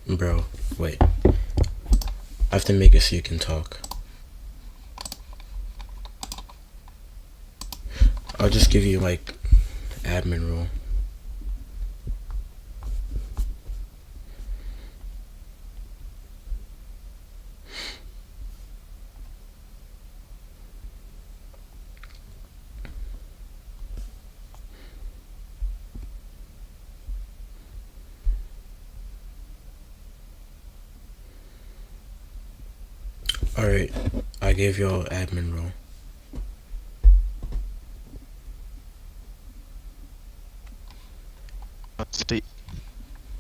Bro, wait. I have to make it so you can talk. I'll just give you like admin role. Alright, I gave y'all admin role.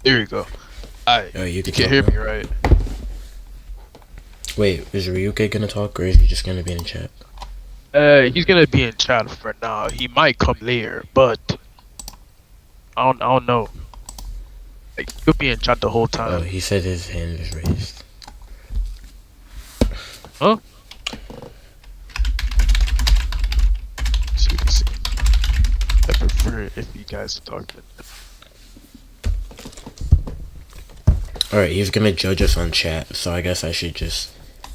There you go. Alright, You you can can talk hear now. me, right? Wait, is Ryuke gonna talk or is he just gonna be in the chat? He's gonna be in chat for now. He might come later, but I don't know. Like, he'll be in chat the whole Oh, time. he said his hand is raised. Huh? So you can see. I prefer it if you guys talk. Alright, he's gonna judge us on chat, so I guess I should just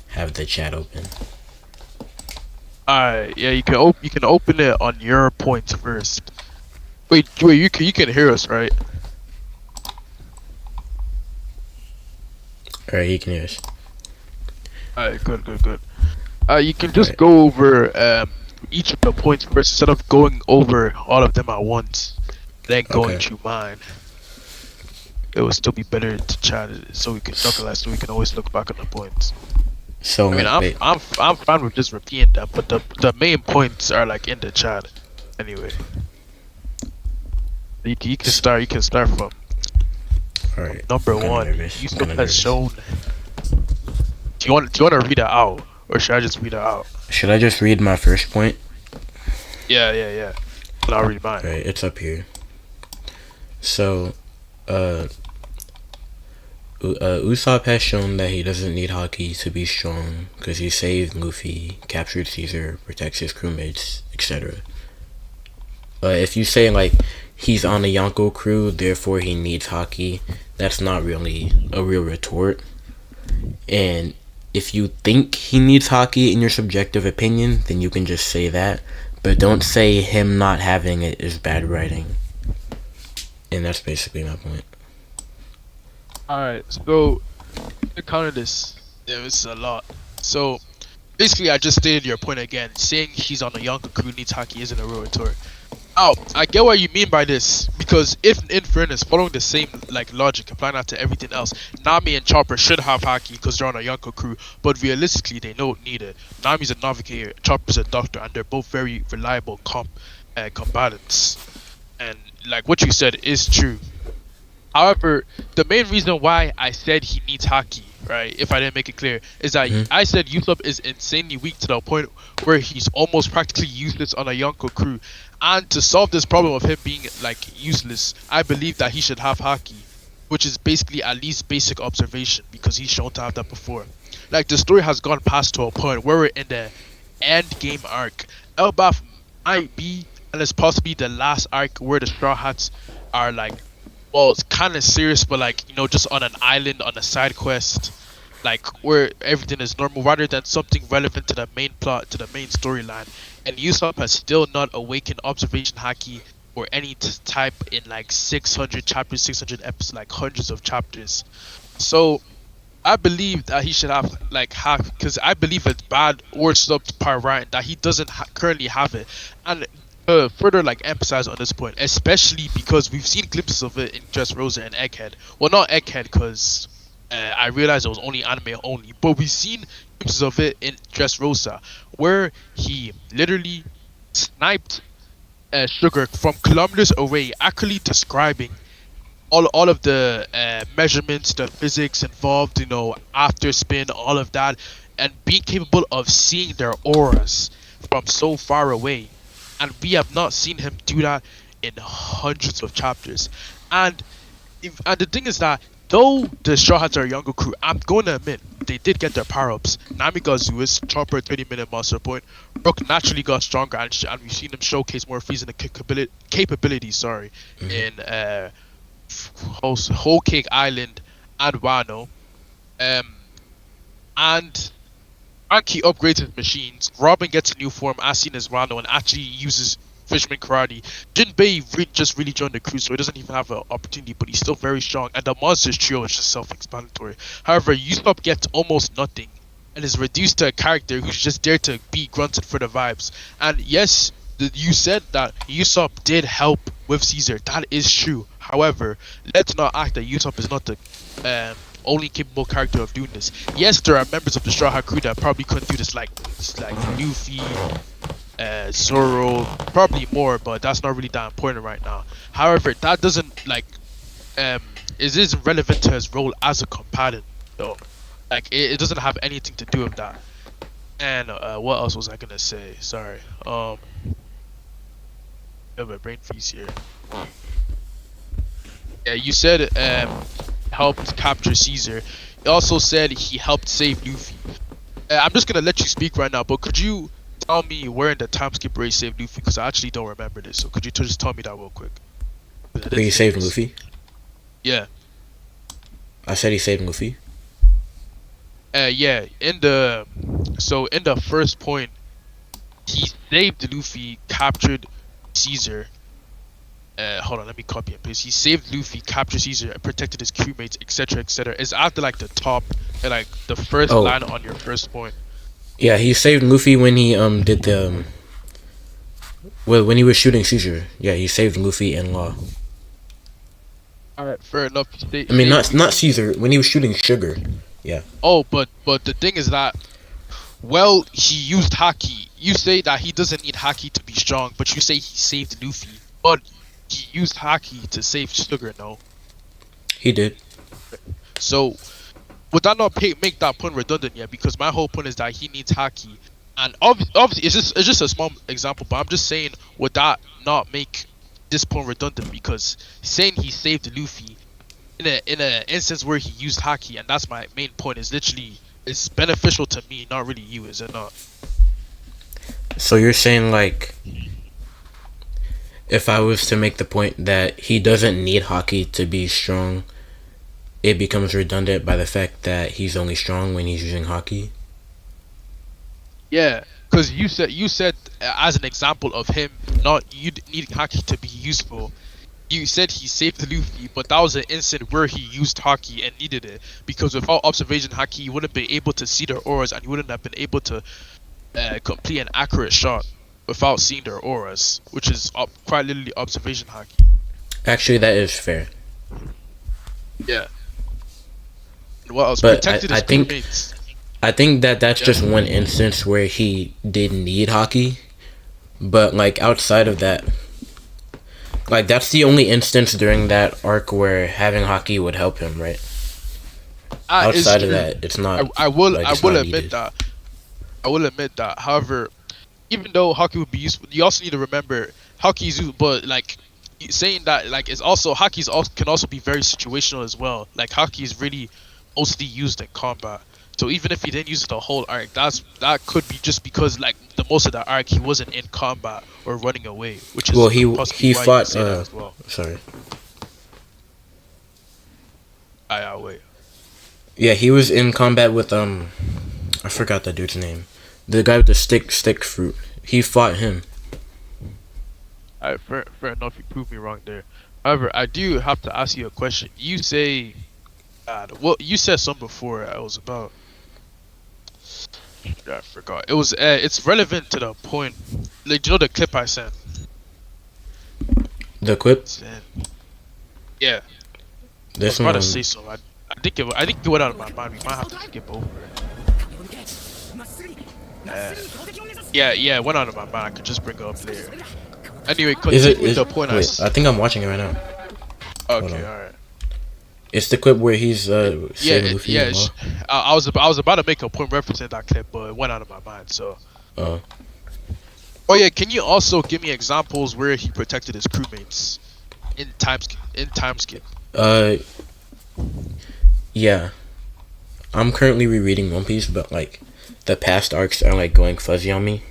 have the chat open. Alright, yeah, you can open it on your points first. Wait, you can hear us, right? Alright, he can hear us. Alright, good. You can just Alright. go over each of the points first instead of going over all of them at once, then going Okay. through mine. It would still be better to chat it so we can knuckle so we can always look back at the points. So, I mean, wait. I'm fine with just repeating them, but the main points are like in the chat. Anyway, you can start from Alright. number I'm kinda one. nervous. I'm Usopp kinda has nervous. shown. Do you want to read it out, or should I just read it out? Should I just read my first point? Yeah. But I'll read mine. Alright, it's up here. So, Usopp has shown that he doesn't need haki to be strong because he saved Luffy, captured Caesar, protects his crewmates, etc. If you say like he's on the Yonko crew, therefore he needs haki, that's not really a real retort. And if you think he needs haki in your subjective opinion, then you can just say that. But don't say him not having it is bad writing. And that's basically my point. Alright, so to counter this, there is a lot. So basically, I just stated your point again. Saying he's on a Yonko crew needs haki isn't a real retort. Oh, I get what you mean by this, because if, in fairness, following the same like logic, applying that to everything else, Nami and Chopper should have haki because they're on a Yonko crew, but realistically they don't need it. Nami's a navigator, Chopper's a doctor, and they're both very reliable combatants. And like what you said is true. However, the main reason why I said he needs haki, right, if I didn't make it clear, is that I said Usopp is insanely weak to the point where he's almost practically useless on a Yonko crew. And to solve this problem of him being like useless, I believe that he should have haki, which is basically at least basic observation because he's shown to have that before. Like the story has gone past to a point where we're in the end game arc. Elbaf might be, and it's possibly the last arc where the Straw Hats are like, well, it's kind of serious, but like, you know, just on an island on a side quest, like where everything is normal rather than something relevant to the main plot, to the main storyline. And Usopp has still not awakened observation haki or any type in like 600 chapters, 600 episodes, like hundreds of chapters. So I believe that he should have like because I believe it's bad or subpar that he doesn't currently have it. And further like emphasize on this point, especially because we've seen glimpses of it in Dressrosa and Egghead. Well, not Egghead because I realized it was only anime only, but we've seen glimpses of it in Dressrosa where he literally sniped Sugar from kilometers away, actually describing all of the measurements, the physics involved, you know, after spin, all of that, and being capable of seeing their auras from so far away. And we have not seen him do that in hundreds of chapters. And and the thing is that though the Straw Hats are a younger crew, I'm going to admit they did get their power ups. Nami got Zeus, Chopper 30-minute master point. Brook naturally got stronger, and we've seen him showcase more feats and capabilities. Sorry, in Whole Cake Island and Wano. Um, and Anki upgrades his machines. Robin gets a new form as seen as Wano and actually uses Fisherman Karate. Jinbei just really joined the crew, so he doesn't even have an opportunity, but he's still very strong. And the Monsters trio is just self-explanatory. However, Usopp gets almost nothing and is reduced to a character who's just there to be grunted for the vibes. And yes, you said that Usopp did help with Caesar. That is true. However, let's not act that Usopp is not the only capable character of doing this. Yes, there are members of the Straw Hat crew that probably couldn't do this, like Luffy, Zoro, probably more, but that's not really that important right now. However, that doesn't it isn't relevant to his role as a combatant, though. Like it doesn't have anything to do with that. And what else was I gonna say? Sorry. I have a brain freeze here. Yeah, you said helped capture Caesar. He also said he helped save Luffy. I'm just gonna let you speak right now, but could you tell me where in the time skip race saved Luffy? Because I actually don't remember this. So could you just tell me that real quick? Where he saved Luffy? Yeah. I said he saved Luffy. Yeah. In the first point, he saved Luffy, captured Caesar. Hold on, let me copy and paste. He saved Luffy, captured Caesar, protected his crewmates, etc., etc. It's after like the top, like the first line on your first point. Yeah, he saved Luffy when he did the when he was shooting Caesar. Yeah, he saved Luffy and Law. Alright, fair enough. I mean, not Caesar, when he was shooting Sugar. Yeah. Oh, but the thing is that, well, he used haki. You say that he doesn't need haki to be strong, but you say he saved Luffy. But he used haki to save Sugar, no? He did. So, would that not make that point redundant yet? Because my whole point is that he needs haki. And obviously, it's just a small example, but I'm just saying, would that not make this point redundant? Because saying he saved Luffy in a instance where he used haki, and that's my main point, is literally it's beneficial to me, not really you, is it not? So you're saying, like, if I was to make the point that he doesn't need haki to be strong, it becomes redundant by the fact that he's only strong when he's using haki? Yeah, because you said as an example of him not needing haki to be useful, you said he saved Luffy, but that was an instant where he used haki and needed it, because without observation haki, he wouldn't be able to see their auras, and he wouldn't have been able to complete an accurate shot without seeing their auras, which is quite literally observation haki. Actually, that is fair. Yeah. And what else? But Protected his crewmates. I think that's just one instance where he did need haki, but like outside of that, like that's the only instance during that arc where having haki would help him, right? Outside of that, it's not. I will admit needed. that. I will admit that. However, even though haki would be useful, you also need to remember haki is useful, but like saying that, like, it's also haki can also be very situational as well. Like haki is really mostly used in combat. So even if he didn't use the whole arc, that could be just because like the most of the arc he wasn't in combat or running away, which is he fought. As well. Sorry. Wait. Yeah, he was in combat with I forgot that dude's name. The guy with the stick fruit. He fought him. Alright, fair enough. You proved me wrong there. However, I do have to ask you a question. You say, well, you said something before. I was about. I forgot. It was. It's relevant to the point. Like, you know the clip I sent. The clip. Yeah. This I was about one. to say so. I think it went out of my mind. We might have to skip over it. Yeah, it went out of my mind. I could just bring it up later. Anyway, continue the point. Wait, I think I'm watching it right now. Okay, alright. It's the clip where he's saving Luffy. Yeah. I was about to make a point referencing that clip, but it went out of my mind. So. Oh yeah, can you also give me examples where he protected his crewmates in time skip? Yeah. I'm currently rereading One Piece, but like the past arcs are like going fuzzy on me.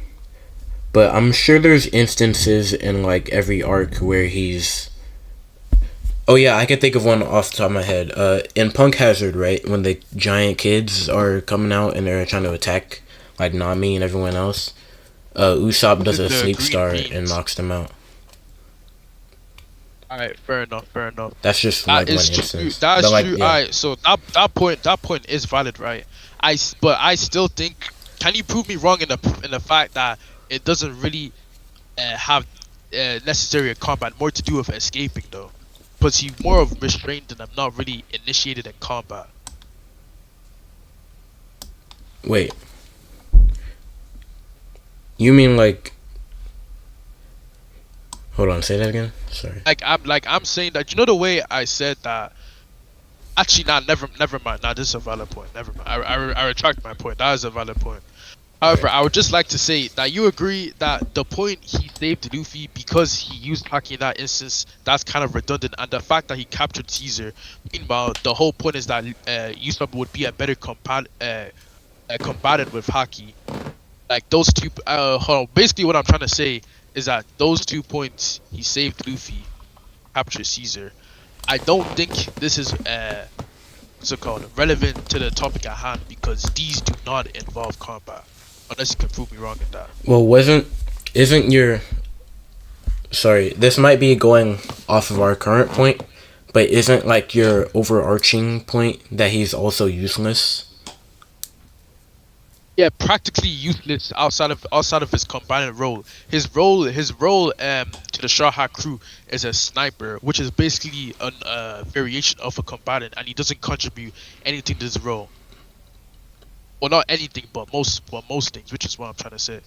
But I'm sure there's instances in like every arc where he's Oh yeah, I can think of one off the top of my head. In Punk Hazard, right, when the giant kids are coming out and they're trying to attack like Nami and everyone else, Usopp does With a the sleep green star and beans. knocks them out. Alright, fair enough, fair enough. That's just That like one is true. instance. That But is like true. yeah, Alright, so that point is valid, right? But I still think. Can you prove me wrong in the fact that it doesn't really have necessary combat, more to do with escaping though, because he's more of restrained and I'm not really initiated in combat. wait, you mean like? Hold on, say that again. Sorry. I'm saying that, you know, the way I said that. Actually, nah, never mind. Nah, this is a valid point. Never mind. I retract my point. That is a valid point. However, Okay. I would just like to say that you agree that the point he saved Luffy because he used haki in that instance, that's kind of redundant, and the fact that he captured Caesar. Meanwhile, the whole point is that Usopp would be a better combatant with haki. Like those two. Hold on. Basically, what I'm trying to say is that those 2 points he saved Luffy, captured Caesar. I don't think this is what's it called, relevant to the topic at hand because these do not involve combat. Unless you can prove me wrong in that. Well, isn't your sorry? This might be going off of our current point, but isn't like your overarching point that he's also useless? Yeah, practically useless outside of his combatant role. His role to the Straw Hat crew is a sniper, which is basically a variation of a combatant, and he doesn't contribute anything to his role. Well, not anything, but most things, which is what I'm trying to say.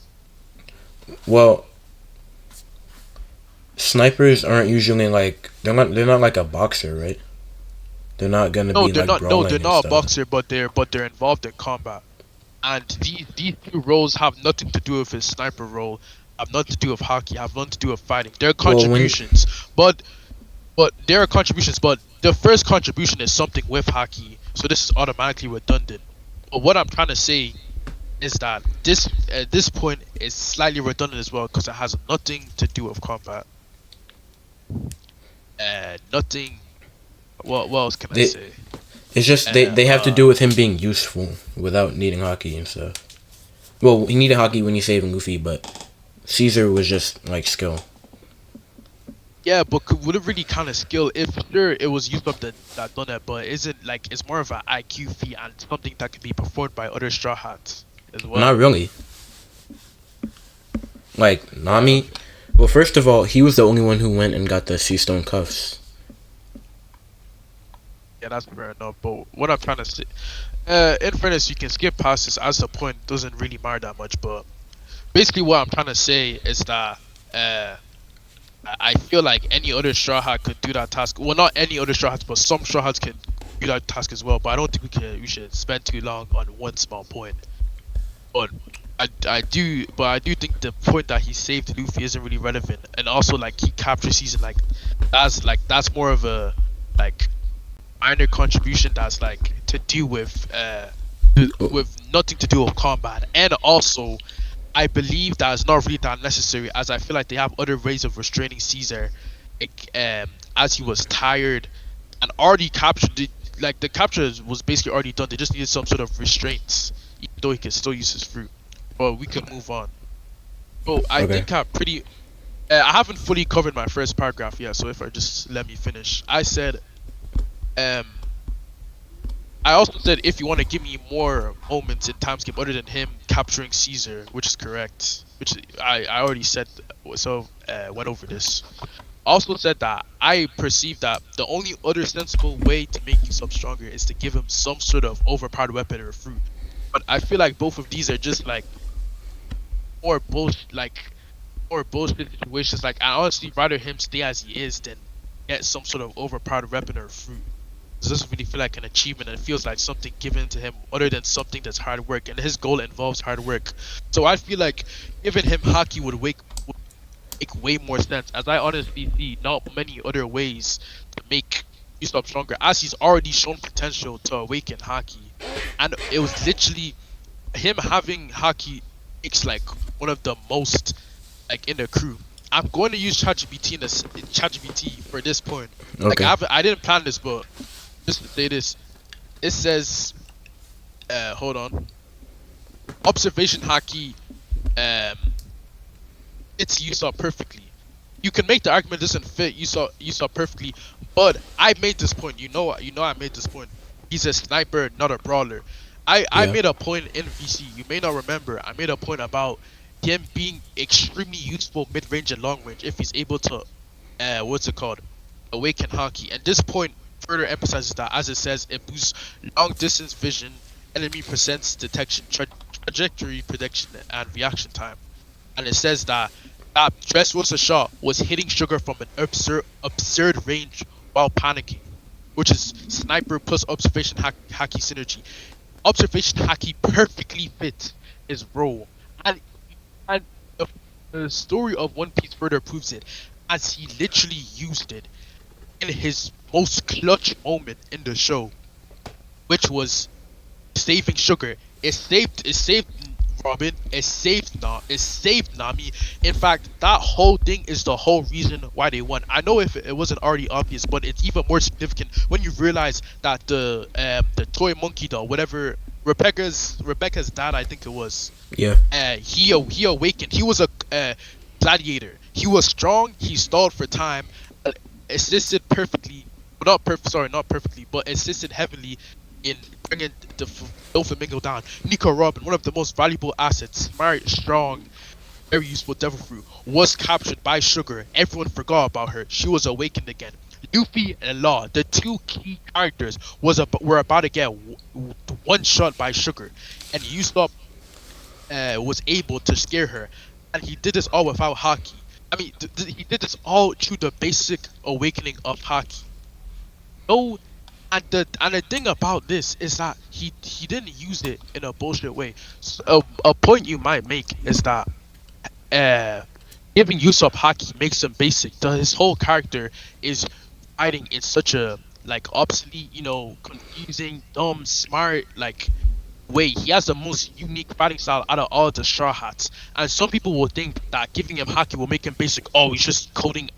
Well, snipers aren't usually like they're not like a boxer, right? They're not gonna No, be they're like not. No, they're brawling and not a stuff. boxer, but they're involved in combat. And these two roles have nothing to do with his sniper role, have nothing to do with hockey, have nothing to do with fighting. They're Well, when contributions, but there are contributions. But the first contribution is something with hockey, so this is automatically redundant. But what I'm trying to say is that this point is slightly redundant as well because it has nothing to do with combat. Nothing. What else can I they say? it's just they have to do with him being useful without needing hockey and stuff. Well, he needed hockey when he's saving Luffy, but Caesar was just like skill. Yeah, but would it really count as skill if sure it was Usopp that done that, but isn't like it's more of an IQ feat and something that can be performed by other Straw Hats as Not well. really. Like Nami. Okay. Well, first of all, he was the only one who went and got the sea stone cuffs. Yeah, that's fair enough. But what I'm trying to say, in fairness, you can skip past this as the point doesn't really matter that much. But basically, what I'm trying to say is that uh, I feel like any other Straw Hat could do that task. Well, not any other Straw Hats, but some Straw Hats can do that task as well. But I don't think we should spend too long on one small point. But I do think the point that he saved Luffy isn't really relevant, and also like he captured season that's more of a like minor contribution that's like to do with nothing to do with combat, and also I believe that it's not really that necessary as I feel like they have other ways of restraining Caesar, like, as he was tired and already captured it. Like the capture was basically already done. They just needed some sort of restraints, even though he can still use his fruit. But we can move on. So I Okay. think I haven't fully covered my first paragraph yet. So if I just let me finish, I said um I also said if you want to give me more moments in time skip other than him capturing Caesar, which is correct, which I already said, so went over this. Also said that I perceive that the only other sensible way to make Usopp stronger is to give him some sort of overpowered weapon or fruit. But I feel like both of these are just like more bullshit, more bullshit situations. Like I honestly rather him stay as he is than get some sort of overpowered weapon or fruit. It doesn't really feel like an achievement, and it feels like something given to him other than something that's hard work, and his goal involves hard work. So I feel like giving him haki would make way more sense, as I honestly see not many other ways to make Usopp stronger, as he's already shown potential to awaken haki, and it was literally him having haki makes like one of the most like in the crew. I'm going to use ChatGPT for this point. Like Okay. I didn't plan this, but just to say this, it says, hold on, observation haki, um, it's Usopp perfectly. You can make the argument doesn't fit Usopp perfectly, but I made this point. I made this point. He's a sniper, not a brawler. I Yeah. made a point in VC. You may not remember. I made a point about him being extremely useful mid range and long range if he's able to, what's it called, awaken haki. And this point further emphasizes that, as it says, it boosts long distance vision, enemy presence detection, trajectory prediction, and reaction time. And it says that Dressrosa shot was hitting Sugar from an absurd range while panicking, which is sniper plus observation haki synergy. Observation haki perfectly fits his role, and and the story of One Piece further proves it, as he literally used it in his most clutch moment in the show, which was saving Sugar. It saved Robin. It saved Nami. In fact, that whole thing is the whole reason why they won. I know if it wasn't already obvious, but it's even more significant when you realize that the toy monkey doll, whatever, Rebecca's dad, I think it was, Yeah. he awakened. He was a gladiator. He was strong. He stalled for time, uh, assisted perfectly. Well, not perfect. Sorry, not perfectly, but assisted heavily in bringing the Doflamingo down. Nico Robin, one of the most valuable assets, smart, strong, very useful devil fruit, was captured by Sugar. Everyone forgot about her. She was awakened again. Luffy and Law, the two key characters, were about to get one shot by Sugar, and Usopp was able to scare her, and he did this all without haki. I mean, he did this all through the basic awakening of haki. No, and the thing about this is that he didn't use it in a bullshit way. So, a point you might make is that uh, giving Usopp haki makes him basic. His whole character is fighting in such a like obsolete, confusing, dumb, smart, like way. He has the most unique fighting style out of all the Straw Hats, and some people will think that giving him haki will make him basic. Oh, he's just coding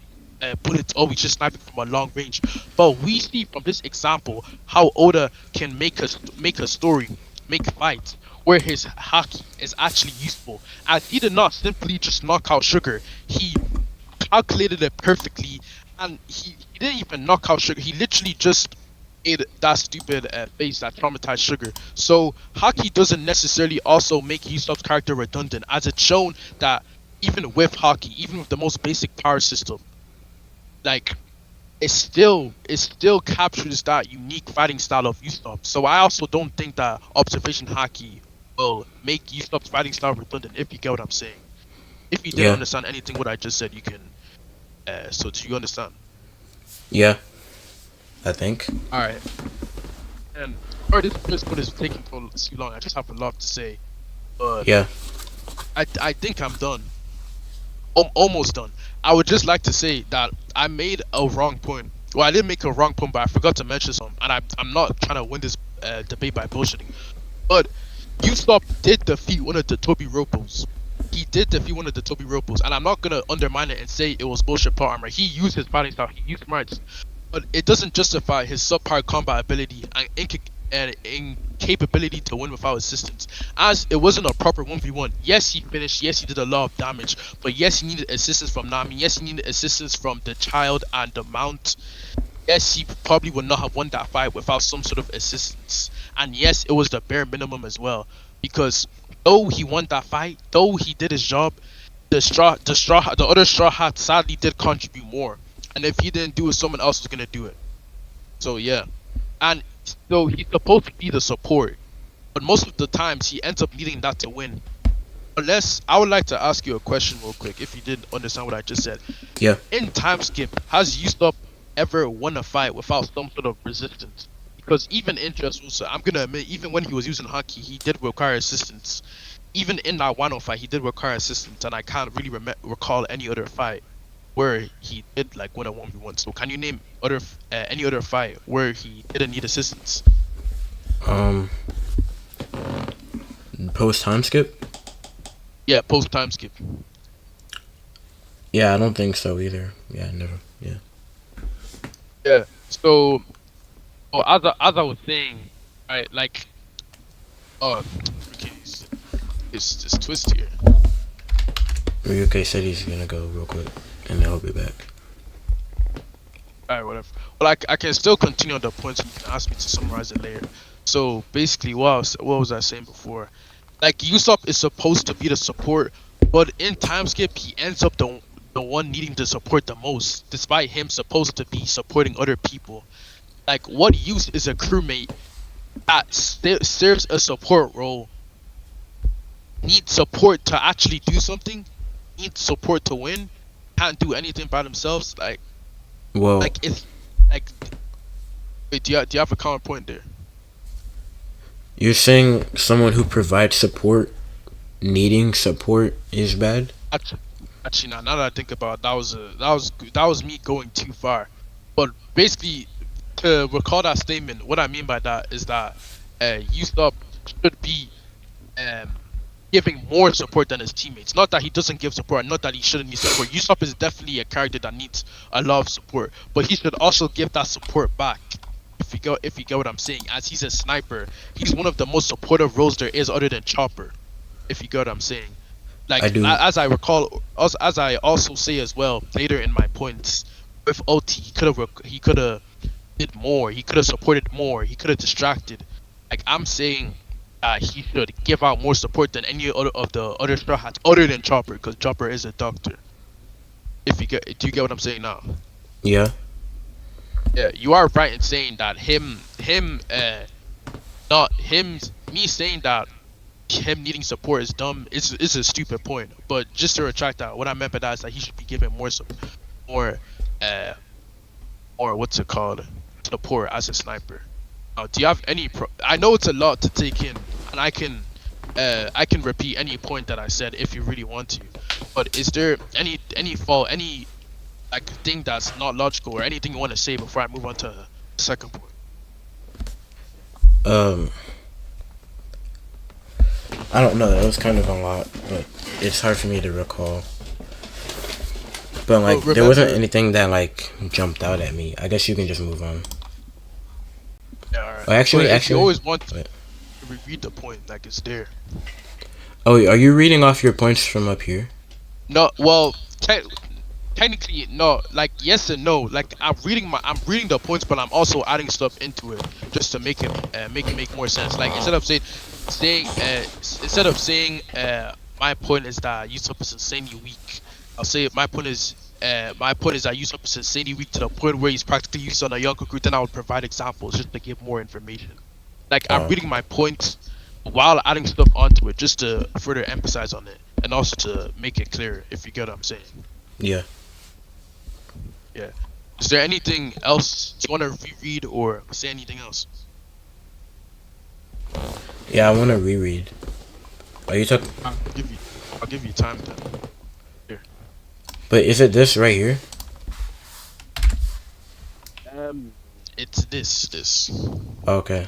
bullets. Oh, he's just sniping from a long range. But we see from this example how Oda can make a story, make fights where his haki is actually useful. And he did not simply just knock out Sugar. He calculated it perfectly, and he didn't even knock out Sugar. He literally just made that stupid face that traumatized Sugar. So haki doesn't necessarily also make Usopp's character redundant, as it's shown that even with haki, even with the most basic power system, like it still captures that unique fighting style of Usopp. So I also don't think that observation haki will make Usopp's fighting style redundant. If you get what I'm saying. If you didn't Yeah. understand anything what I just said, you can. So do you understand? Yeah. I think. All right. And sorry, this first one is taking too long. I just have a lot to say, but Yeah. I think I'm done. Almost done. I would just like to say that I made a wrong point. Well, I didn't make a wrong point, but I forgot to mention some. And I'm not trying to win this debate by bullshitting. But Usopp did defeat one of the Toby Ropos. He did defeat one of the Toby Ropos, and I'm not gonna undermine it and say it was bullshit power armor. He used his fighting style. He used smarts, but it doesn't justify his subpar combat ability and incapability to win without assistance. As it wasn't a proper 1v1. Yes, he finished. Yes, he did a lot of damage. But yes, he needed assistance from Nami. Yes, he needed assistance from the child and the mount. Yes, he probably would not have won that fight without some sort of assistance. And yes, it was the bare minimum as well. Because though he won that fight, though he did his job, the other straw hat sadly did contribute more. And if he didn't do it, someone else was gonna do it. So yeah, and so he's supposed to be the support, but most of the times he ends up needing that to win. Unless I would like to ask you a question real quick, if you didn't understand what I just said. Yeah. In time skip, has Usopp ever won a fight without some sort of resistance? Because even in Dressrosa, I'm gonna admit, even when he was using haki, he did require assistance. Even in that Wano fight, he did require assistance, and I can't really recall any other fight where he did like win a 1v1. So can you name any other fight where he didn't need assistance? Um. Post time skip. Yeah, post time skip. Yeah, I don't think so either. Yeah, never. Yeah. Yeah. So, as I was saying, right, like, oh, okay, it's this twist here. Ryuke said he's gonna go real quick, and then he'll be back. Alright, whatever. Well, I can still continue on the points. You can ask me to summarize it later. So basically, what was I saying before? Like Usopp is supposed to be the support, but in time skip he ends up the one needing the support the most, despite him supposed to be supporting other people. Like, what use is a crewmate that serves a support role, needs support to actually do something, needs support to win, can't do anything by themselves? Well, Like it's like, wait, do you have a common point there? you're saying someone who provides support needing support is bad? Actually, now that I think about it, that was me going too far. But basically, to recall that statement, what I mean by that is that Usopp should be um, giving more support than his teammates. Not that he doesn't give support, not that he shouldn't need support. Usopp is definitely a character that needs a lot of support, but he should also give that support back. If you get what I'm saying, as he's a sniper, he's one of the most supportive roles there is, other than Chopper. If you get what I'm saying, I like do. as I recall, as I also say as well later in my points, with OT, he could have did more. He could have supported more. He could have distracted. Like, I'm saying, he should give out more support than any other of the other Straw Hats, other than Chopper, because Chopper is a doctor. Do you get what I'm saying now? Yeah. Yeah, you are right in saying that not him, me saying that him needing support is dumb. It's a stupid point. But just to retract that, what I meant by that is that he should be given more, uh, or what's it called, support as a sniper. Do you have any? I know it's a lot to take in, and I can repeat any point that I said if you really want to. But is there any fault, any like thing that's not logical, or anything you want to say before I move on to the second point? Um, I don't know. That was kind of a lot, but it's hard for me to recall. But Well, like, there wasn't remember, anything that like jumped out at me. I guess you can just move on. yeah, alright. Oh, But actually, if you actually, always want to wait. reread the point, like it's there. Oh, are you reading off your points from up here? No, well, technically no. Like, yes and no. Like, I'm reading the points, but I'm also adding stuff into it just to make it make more sense. Like, instead of saying my point is that Usopp is insanely weak, I'll say my point is that Usopp is insanely weak to the point where he's practically used on a young recruit. Then I would provide examples just to give more information. Like, I'm Oh, reading my points while adding stuff onto it just to further emphasize on it and also to make it clear, if you get what I'm saying. yeah. Yeah. Is there anything else you want to reread or say anything else? Yeah, I want to reread. Are you talking? I'll give you, I'll give you time then. Here. But is it this right here? It's this. Okay.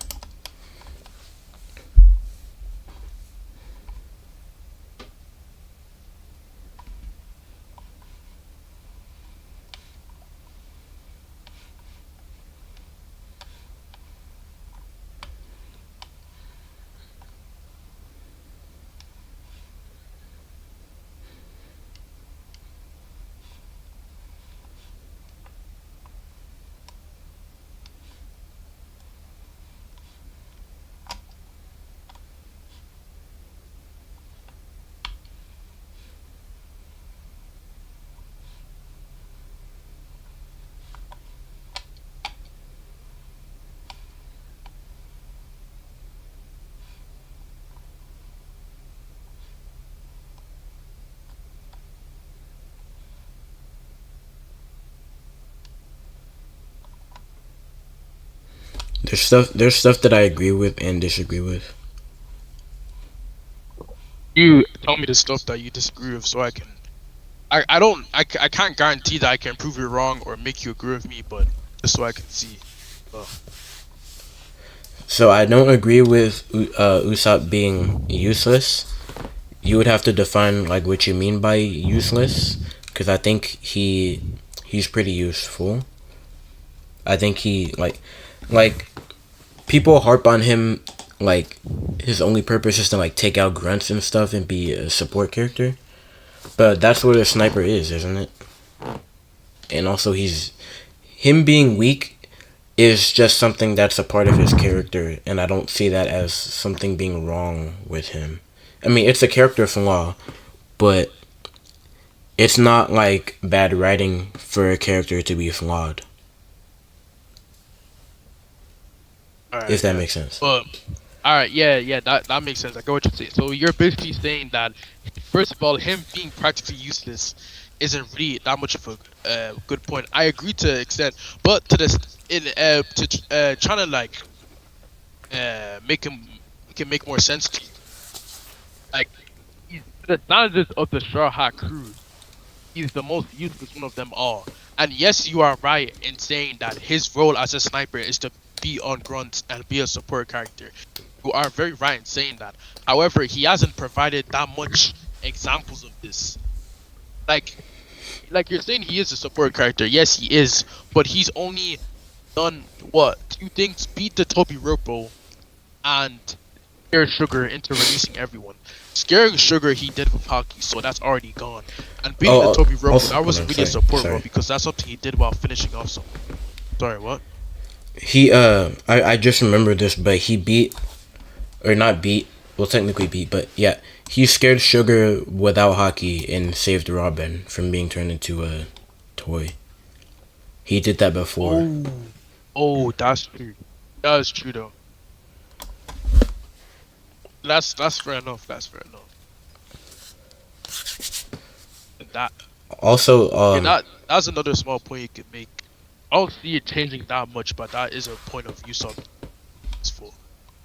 There's stuff that I agree with and disagree with. You tell me the stuff that you disagree with so I can. I don't. I can't guarantee that I can prove you wrong or make you agree with me, but just so I can see. Oh. So I don't agree with Usopp being useless. You would have to define like what you mean by useless, because I think he's pretty useful. I think he like people harp on him like his only purpose is to like take out grunts and stuff and be a support character. But that's what a sniper is, isn't it? And also him being weak is just something that's a part of his character, and I don't see that as something being wrong with him. I mean, it's a character flaw, but it's not like bad writing for a character to be flawed. Alright, If that yeah. makes sense. But alright, yeah, that makes sense. I get what you're saying. So you're basically saying that first of all, him being practically useless isn't really that much of a good point. I agree to an extent, but to this in trying to like make him make more sense to you. Like the standards of the Straw Hat crew, he's the most useless one of them all. And yes, you are right in saying that his role as a sniper is to be on grunts and be a support character. You are very right in saying that. However, he hasn't provided that much examples of this. Like you're saying he is a support character. Yes, he is, but he's only done what? Two things: beat the Toby Ropo and scare Sugar into releasing everyone. Scaring Sugar he did with Haki, so that's already gone. And beating the Toby Ropo, also, that wasn't really a sorry, support sorry. role because that's something he did while finishing off someone. Sorry, what? He I just remembered this, but he beat or not beat, well technically beat, but yeah, he scared Sugar without Haki and saved Robin from being turned into a toy. He did that before. Oh, that's true. That is true though. That's fair enough. That's fair enough. And Also, that's another small point you could make. I don't see it changing that much, but that is a point of view something useful.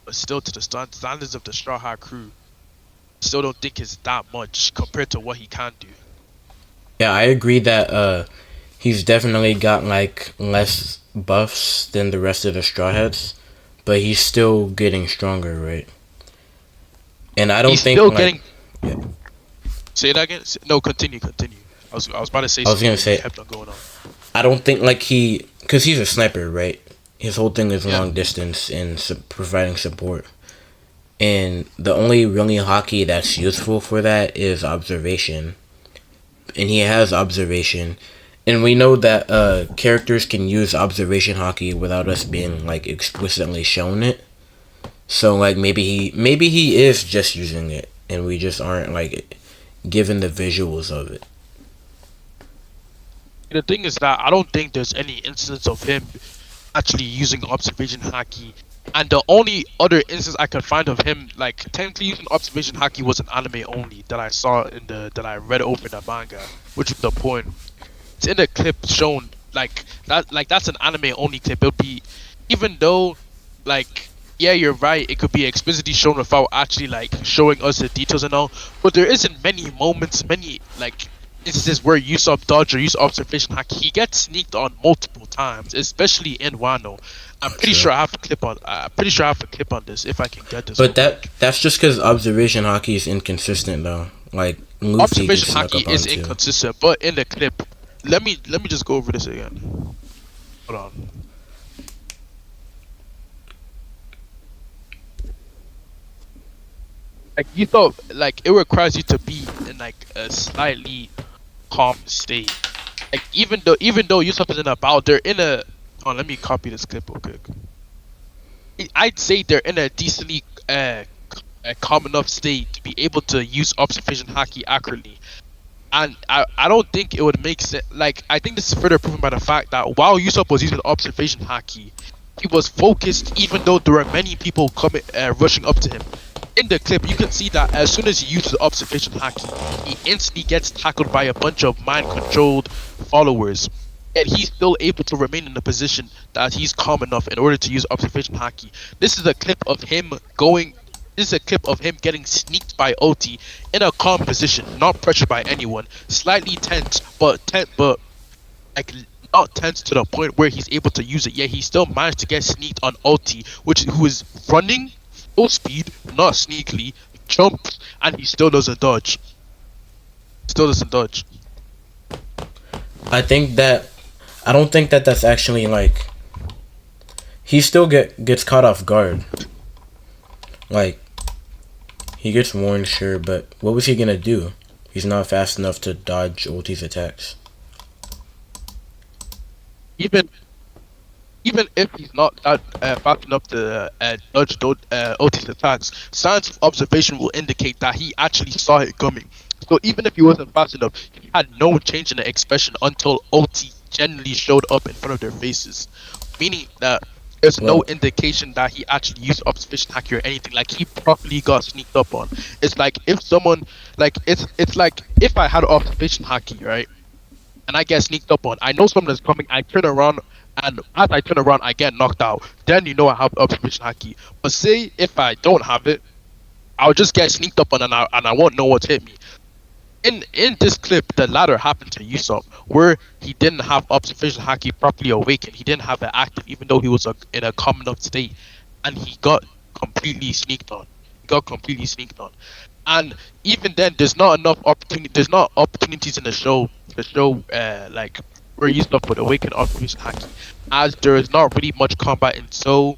But still, to the standards of the Straw Hat crew, still don't think it's that much compared to what he can do. yeah, I agree that he's definitely got like less buffs than the rest of the Straw Hats, but he's still getting stronger, right? And I don't He's think still like, getting. yeah. Say that again. No, continue. I was about to say. I was gonna something, say, kept on going on. I don't think like because he's a sniper, right? His whole thing is Yeah. long distance and providing support. And the only really haki that's useful for that is observation. And he has observation. And we know that characters can use observation haki without us being like explicitly shown it. So like maybe he is just using it and we just aren't like given the visuals of it. The thing is that I don't think there's any instance of him actually using observation haki, and the only other instance I could find of him like technically using observation haki was an anime only that I saw that I read over in the manga, which was the point. It's in the clip shown like that's an anime only clip. It'll be, even though like yeah, you're right, it could be explicitly shown without actually like showing us the details and all, but there isn't many moments, many like instances where Usopp dodge or use observation hack. He gets sneaked on multiple times, especially in Wano. I'm pretty sure I have a clip on. I'm pretty sure I have a clip on this if I can get this. But that's just because observation haki is inconsistent though. Like Luffy observation gets snuck haki up is onto. inconsistent, but in the clip, let me just go over this again. Hold on. Like you thought, like it requires you to be in like a slightly calm state. Like even though Usopp is in a battle, they're in a. Oh, let me copy this clip real quick. I'd say they're in a decently calm enough state to be able to use observation haki accurately. And I don't think it would make sense. Like I think this is further proven by the fact that while Usopp was using observation haki, he was focused even though there were many people coming rushing up to him. In the clip, you can see that as soon as he uses observation haki, he instantly gets tackled by a bunch of mind-controlled followers. And he's still able to remain in a position that he's calm enough in order to use observation haki. This is a clip of him going. This is a clip of him getting sneaked by OT in a calm position, not pressured by anyone, slightly tense, but like not tense to the point where he's able to use it. Yet he still managed to get sneaked on OT, who is running full speed, not sneakily, jumps, and he still doesn't dodge. Still doesn't dodge. I think that I don't think that that's actually like he still gets caught off guard. Like he gets warned, sure, but what was he gonna do? He's not fast enough to dodge Ulti's attacks. Even even if he's not that fast enough to dodge Otis attacks, science of observation will indicate that he actually saw it coming. So even if he wasn't fast enough, he had no change in the expression until Oti genuinely showed up in front of their faces, meaning that there's no Well, indication that he actually used observation haki or anything. Like he properly got sneaked up on. It's like if someone, like it's like if I had observation haki, right? And I get sneaked up on. I know someone is coming. I turn around, and as I turn around, I get knocked out. Then you know I have observation haki. But say if I don't have it, I'll just get sneaked up on, and I won't know what's hit me. In this clip, the latter happened to Usopp, where he didn't have observation haki properly awakened. He didn't have it active, even though he was in a calm enough state, and he got completely sneaked on. He got completely sneaked on, and even then, there's not enough opportunity. There's not opportunities in the show to show like where Usopp would awaken observation haki, as there is not really much combat in So.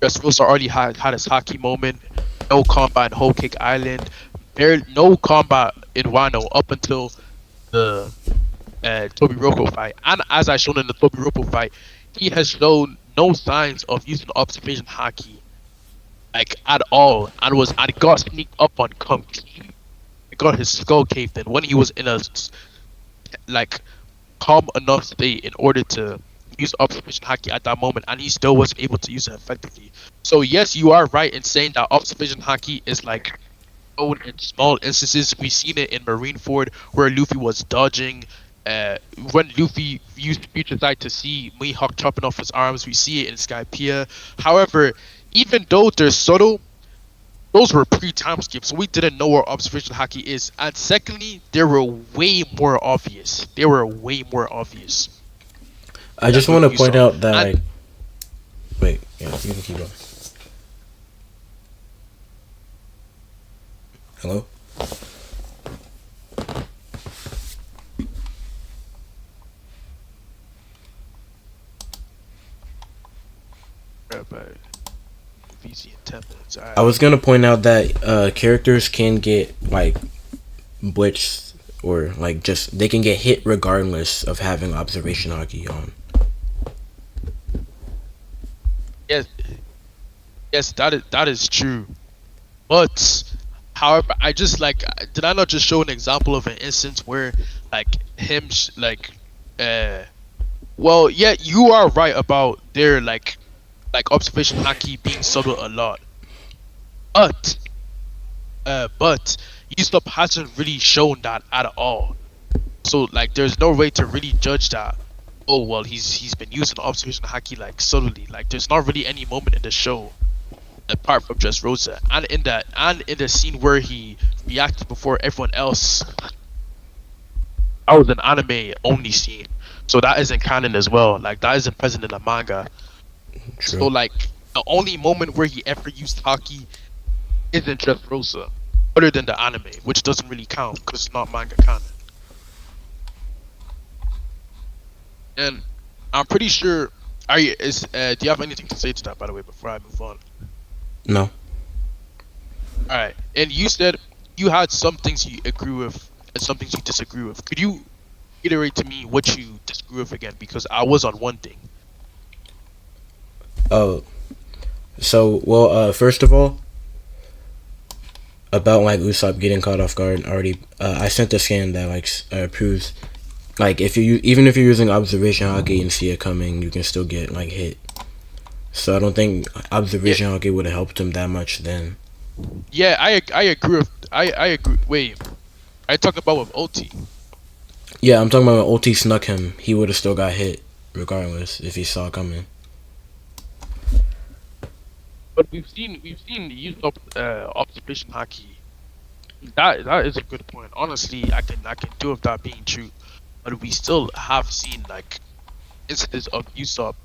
Dressrosa already had his haki moment. No combat in Whole Cake Island. There no combat in Wano up until the Toby Roko fight. And as I shown in the Toby Roko fight, he has shown no signs of using observation haki like at all, and got sneaked up on completely. It got his skull caved in when he was in a like calm enough state in order to use observation haki at that moment, and he still wasn't able to use it effectively. So yes, you are right in saying that observation haki is like shown in small instances. We've seen it in Marineford where Luffy was dodging. When Luffy used Future Sight to see Mihawk chopping off his arms, we see it in Skypiea. However, even though they're subtle, those were pre-time skips, so we didn't know where observation haki is. And secondly, they were way more obvious. They were way more obvious I than just with want to point Usopp. out that And like, wait, yeah, you can keep going. Hello. but VC in 10 minutes. I Alright. was gonna point out that characters can get like blitzed or like just they can get hit regardless of having observation haki on. Yes, yes, that is true. But however, I just like did I not just show an example of an instance where like him well yeah, you are right about their like observation haki being subtle a lot. But but Usopp hasn't really shown that at all. So like there's no way to really judge that. Oh well, he's been using observation haki like subtly. Like there's not really any moment in the show apart from just Rosa, and in the scene where he reacted before everyone else. That was an anime only scene, so that isn't canon as well. Like that isn't present in the manga. So True. like the only moment where he ever used haki isn't just Rosa, other than the anime, which doesn't really count because it's not manga canon. And I'm pretty sure. Do you have anything to say to that, by the way, before I move on? No. All right. And you said you had some things you agree with and some things you disagree with. Could you iterate to me what you disagree with again? Because I was on one thing. Oh, so well. First of all, about like Usopp getting caught off guard. Already, I sent a scan that like proves like if you even if you're using observation haki and see it coming, you can still get like hit. So I don't think Yeah, observation haki would have helped him that much then. yeah, I agree with I agree. Wait, are you talking about with OT? Yeah, I'm talking about when OT snuck him. He would have still got hit regardless if he saw it coming. But we've seen the use of observation haki. That is a good point. Honestly, I can do with that being true. But we still have seen like instances of Usopp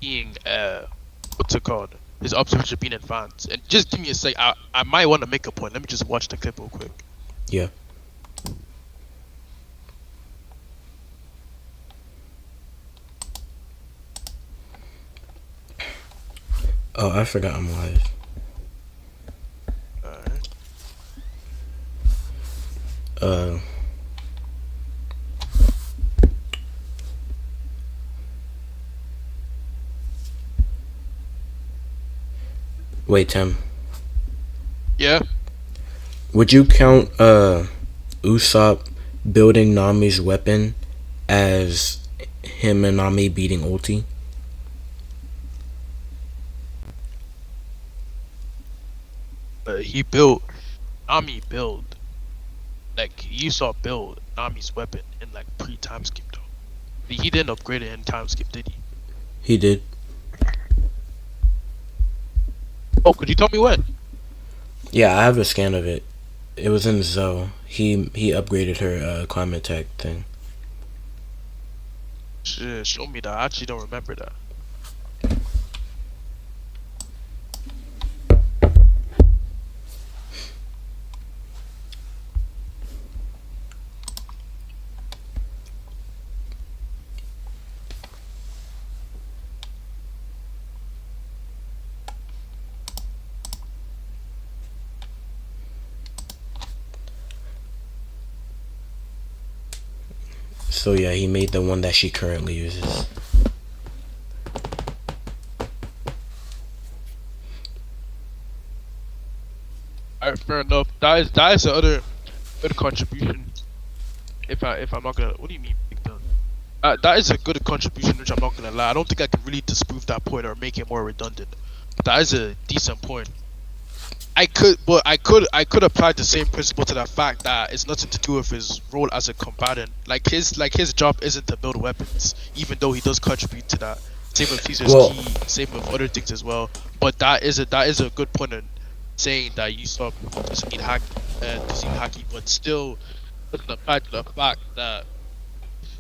being what's it called? His observation being advanced. And just give me a sec. I might want to make a point. Let me just watch the clip real quick. Yeah. Oh, I forgot I'm live. Alright. Uh, wait, Tim. Yeah. Would you count Usopp building Nami's weapon as him and Nami beating ulti? He built Nami build like you saw build Nami's weapon in like pre-time skip though. He didn't upgrade it in time skip, did he? He did. Oh, could you tell me when? Yeah, I have a scan of it. It was in Zoe. He upgraded her climate tech thing. Shit, show me that. I actually don't remember that. So yeah, he made the one that she currently uses. Alright, fair enough. That is the other good contribution. If I'm not gonna, what do you mean big done? That is a good contribution, which I'm not gonna lie. I don't think I can really disprove that point or make it more redundant. That is a decent point. I could apply the same principle to the fact that it's nothing to do with his role as a combatant. Like his job isn't to build weapons, even though he does contribute to that. Same with Caesar's Well, key, same with other things as well. But that is a good point in saying that Usopp doesn't need haki, but still doesn't apply to the fact that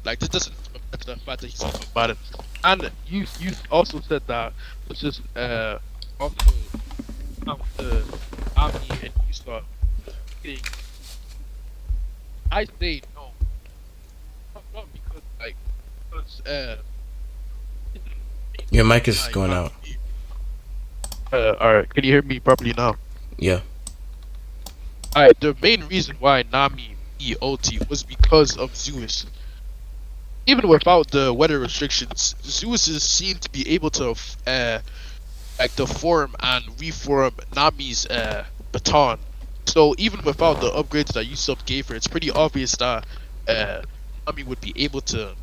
like this doesn't apply to the fact that he's a combatant. And you also said that which is also the army and you start getting. I say no, not because like because your mic is going out. Alright, can you hear me properly now? Yeah. Alright, the main reason why Nami beat OT was because of Zeus. Even without the weather restrictions, Zeus is seen to be able to like to form and reform Nami's baton. So even without the upgrades that Usopp gave her, it's pretty obvious that Nami would be able to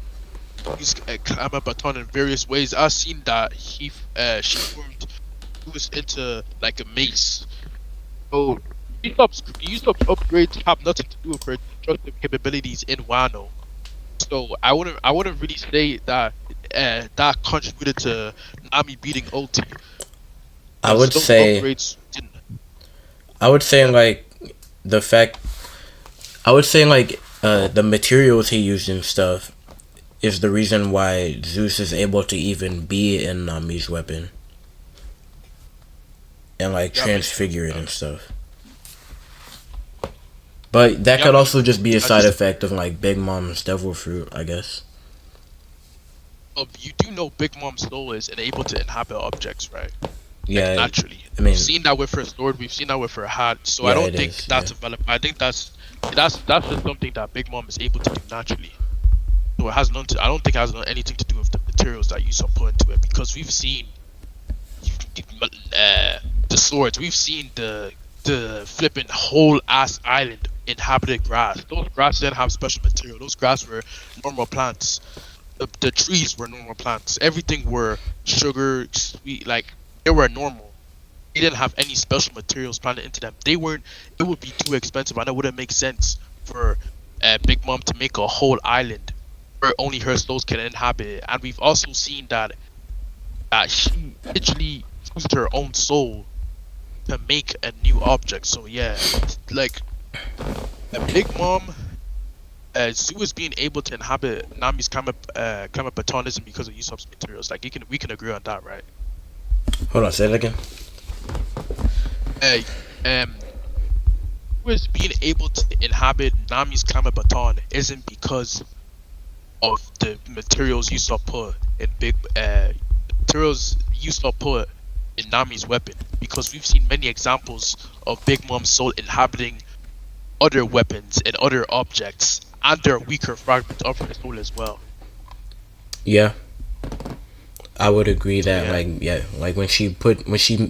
use Kama baton in various ways. I've seen that she formed Zeus into like a mace. So Usopp's upgrades have nothing to do with her destructive capabilities in Wano. So I wouldn't really say that that contributed to Nami beating OT. I would Those say upgrades didn't. I would say like the fact I would say like the materials he used and stuff is the reason why Zeus is able to even be in Nami's weapon and like transfigure it and stuff. But that could also just be a side effect of like Big Mom's devil fruit, I guess. You do know Big Mom's soul is able to inhabit objects, right? Yeah, like, naturally. I mean, We've seen that with her sword. We've seen that with her hat. So yeah, I don't think is, that's a valid. I think that's just something that Big Mom is able to do naturally. So it has none to. I don't think it has anything to do with the materials that you put into it because we've seen the swords. We've seen the flipping whole ass island inhabited grass. Those grass didn't have special material. Those grass were normal plants. The trees were normal plants. Everything were sugar, sweet, like they were normal. They didn't have any special materials planted into them. They weren't. It would be too expensive, and it wouldn't make sense for Big Mom to make a whole island where only her souls can inhabit it. And we've also seen that she literally used her own soul to make a new object. So yeah, like Big Mom. Zeus being able to inhabit Nami's Kama baton isn't because of Usopp's materials. Like we can agree on that, right? Hold on, say it again. Zeus being able to inhabit Nami's Kama baton isn't because of the materials Usopp put in materials Usopp put in Nami's weapon, because we've seen many examples of Big Mom's soul inhabiting other weapons and other objects, and their weaker fragments of her soul as well. Yeah, I would agree So that yeah, like when she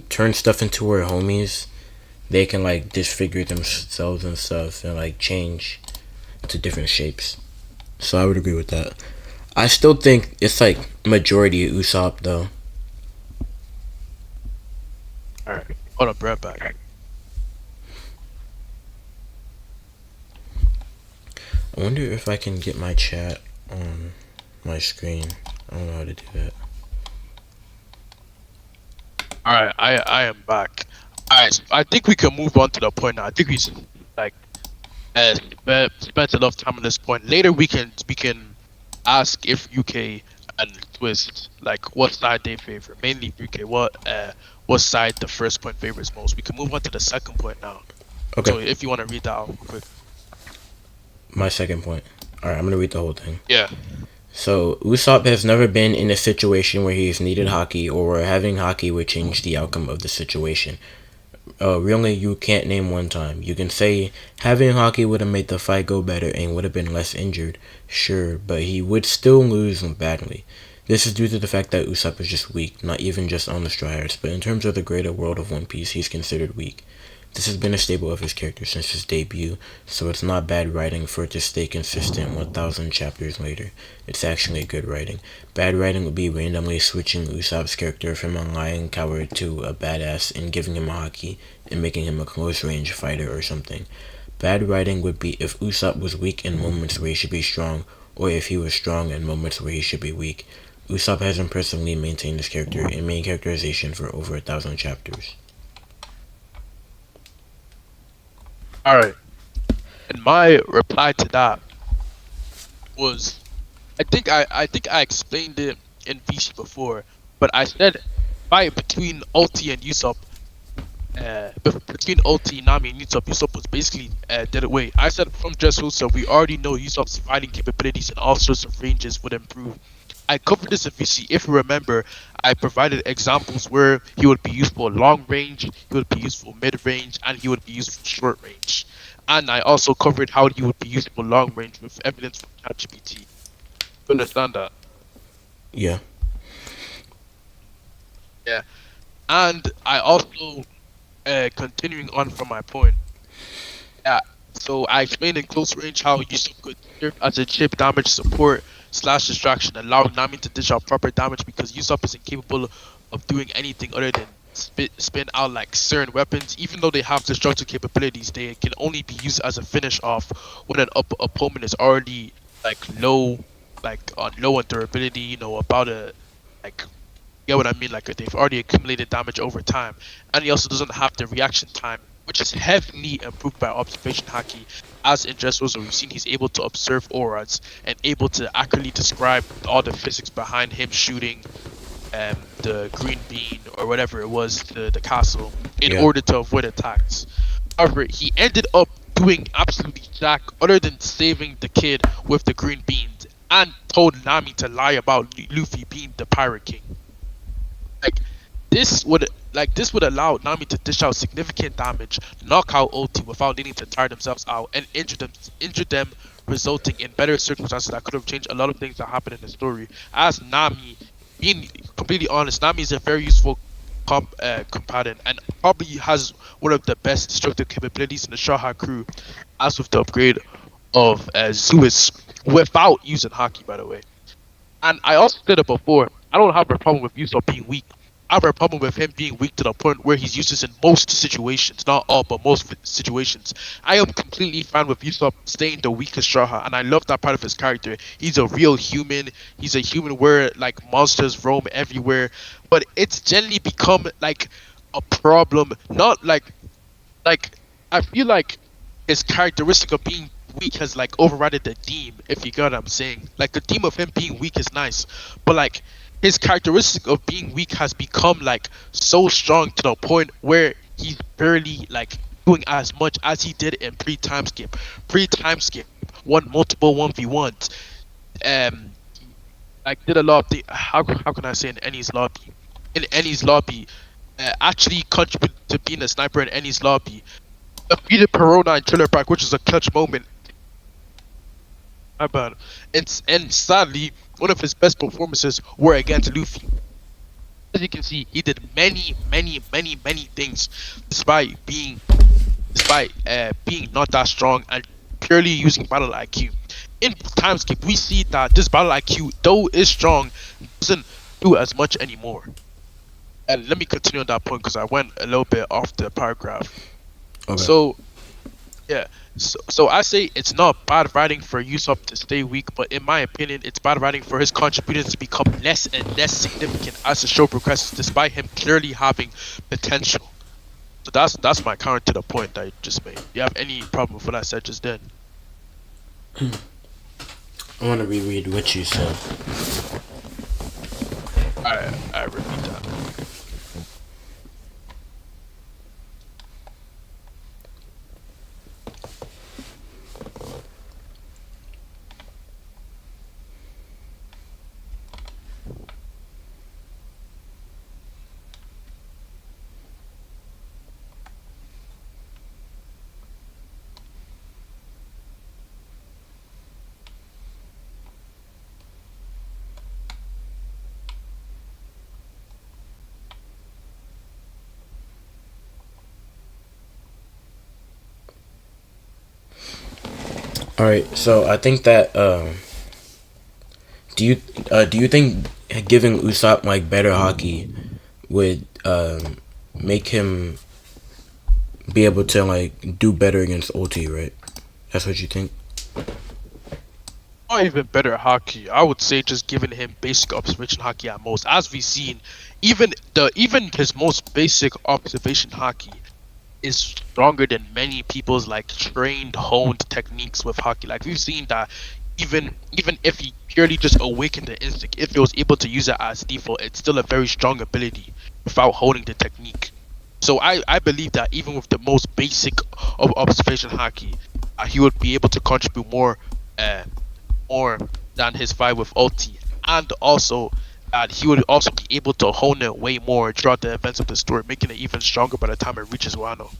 turns stuff into her homies, they can like disfigure themselves and stuff and like change to different shapes. So I would agree with that. I still think it's like majority Usopp though. all right. Hold up, right back. I wonder if I can get my chat on my screen. I don't know how to do that. All right, I am back. All right, so I think we can move on to the point now. I think we like spent enough time on this point. Later we can ask if UK and Twist like what side they favor. Mainly UK. What side the first point favors most. We can move on to the second point now. Okay, So if you want to read that out real quick. my second point. All right, I'm gonna read the whole thing. Yeah. So Usopp has never been in a situation where he's needed haki or where having haki would change the outcome of the situation. Really, you can't name one time. You can say having haki would have made the fight go better and would have been less injured, sure, but he would still lose badly. This is due to the fact that Usopp is just weak, not even just on the Striders, but in terms of the greater world of One Piece, he's considered weak. This has been a staple of his character since his debut, so it's not bad writing for it to stay consistent 1,000 chapters later. It's actually good writing. Bad writing would be randomly switching Usopp's character from a lying coward to a badass and giving him a haki and making him a close range fighter or something. Bad writing would be if Usopp was weak in moments where he should be strong, or if he was strong in moments where he should be weak. Usopp has impressively maintained his character and main characterization for over 1,000 chapters. All right. And my reply to that was, I think I explained it in VC before, but I said fight between Ulti and Usopp. Between Ulti, Nami, and Usopp was basically dead weight. I said from Dressrosa, we already know Usopp's fighting capabilities and all sorts of ranges would improve. I covered this in VC. If you remember, I provided examples where he would be useful long range, he would be useful mid range, and he would be useful short range. And I also covered how he would be useful long range with evidence from ChatGPT. You understand that? Yeah. Yeah. And I also, continuing on from my point, yeah. So I explained in close range how Yusuf could serve as a chip damage support slash distraction, allowing Nami to dish out proper damage because Usopp is incapable of doing anything other than spin out like certain weapons. Even though they have destructive capabilities, they can only be used as a finish off when an opponent is already like low, like on low on durability. You know, about a like, get what I mean? Like they've already accumulated damage over time, and he also doesn't have the reaction time, which is heavily improved by observation haki. As in Dressrosa, we've seen he's able to observe auras and able to accurately describe all the physics behind him shooting the green bean or whatever it was, the castle, in Yeah. order to avoid attacks. However, he ended up doing absolutely jack other than saving the kid with the green beans and told Nami to lie about Luffy being the Pirate King. Like this would allow Nami to dish out significant damage, knock out OT without needing to tire themselves out, and injure them, resulting in better circumstances that could have changed a lot of things that happened in the story. As Nami, being completely honest, Nami is a very useful combatant and probably has one of the best destructive capabilities in the Shaha crew, as with the upgrade of Zeus without using Haki, by the way. And I also said it before, I don't have a problem with Usopp being weak. I have a problem with him being weak to the point where he's useless in most situations. Not all, but most situations. I am completely fine with Usopp staying the weakest Straw, and I love that part of his character. He's a real human. He's a human where, like, monsters roam everywhere. But it's generally become, like, a problem. Not, like, I feel like his characteristic of being weak has like overridden the theme, if you get what I'm saying. Like the theme of him being weak is nice, but like his characteristic of being weak has become like so strong to the point where he's barely like doing as much as he did in pre-time skip. Pre-time skip won multiple 1v1s. Um like did a lot of the how can I say in Annie's lobby? In Annie's lobby, actually contributed to being a sniper in Eni's lobby. Defeated Perona in Thriller Park, which is a clutch moment. My bad. And sadly, one of his best performances were against Luffy. As you can see, he did many things despite being not that strong and purely using battle IQ. In time skip, we see that this battle IQ, though is strong, doesn't do as much anymore. And let me continue on that point because I went a little bit off the paragraph. Okay. So yeah, so I say it's not bad writing for Usopp to stay weak, but in my opinion, it's bad writing for his contributors to become less and less significant as the show progresses, despite him clearly having potential. So that's my counter to the point that I just made. Do you have any problem with what I said just then? I want to reread what you said. I repeat that. All right. So I think that do you think giving Usopp like better haki would make him be able to like do better against OT, right? That's what you think? Not even better hockey. I would say just giving him basic observation hockey at most. As we've seen, even his most basic observation hockey is stronger than many people's like trained, honed techniques with hockey. Like we've seen that even if he purely just awakened the instinct, if he was able to use it as default, it's still a very strong ability without holding the technique. So I believe that even with the most basic of observation hockey, he would be able to contribute uh, more than his fight with Ulti, and also that he would also be able to hone it way more throughout the events of the story, making it even stronger by the time it reaches Wano.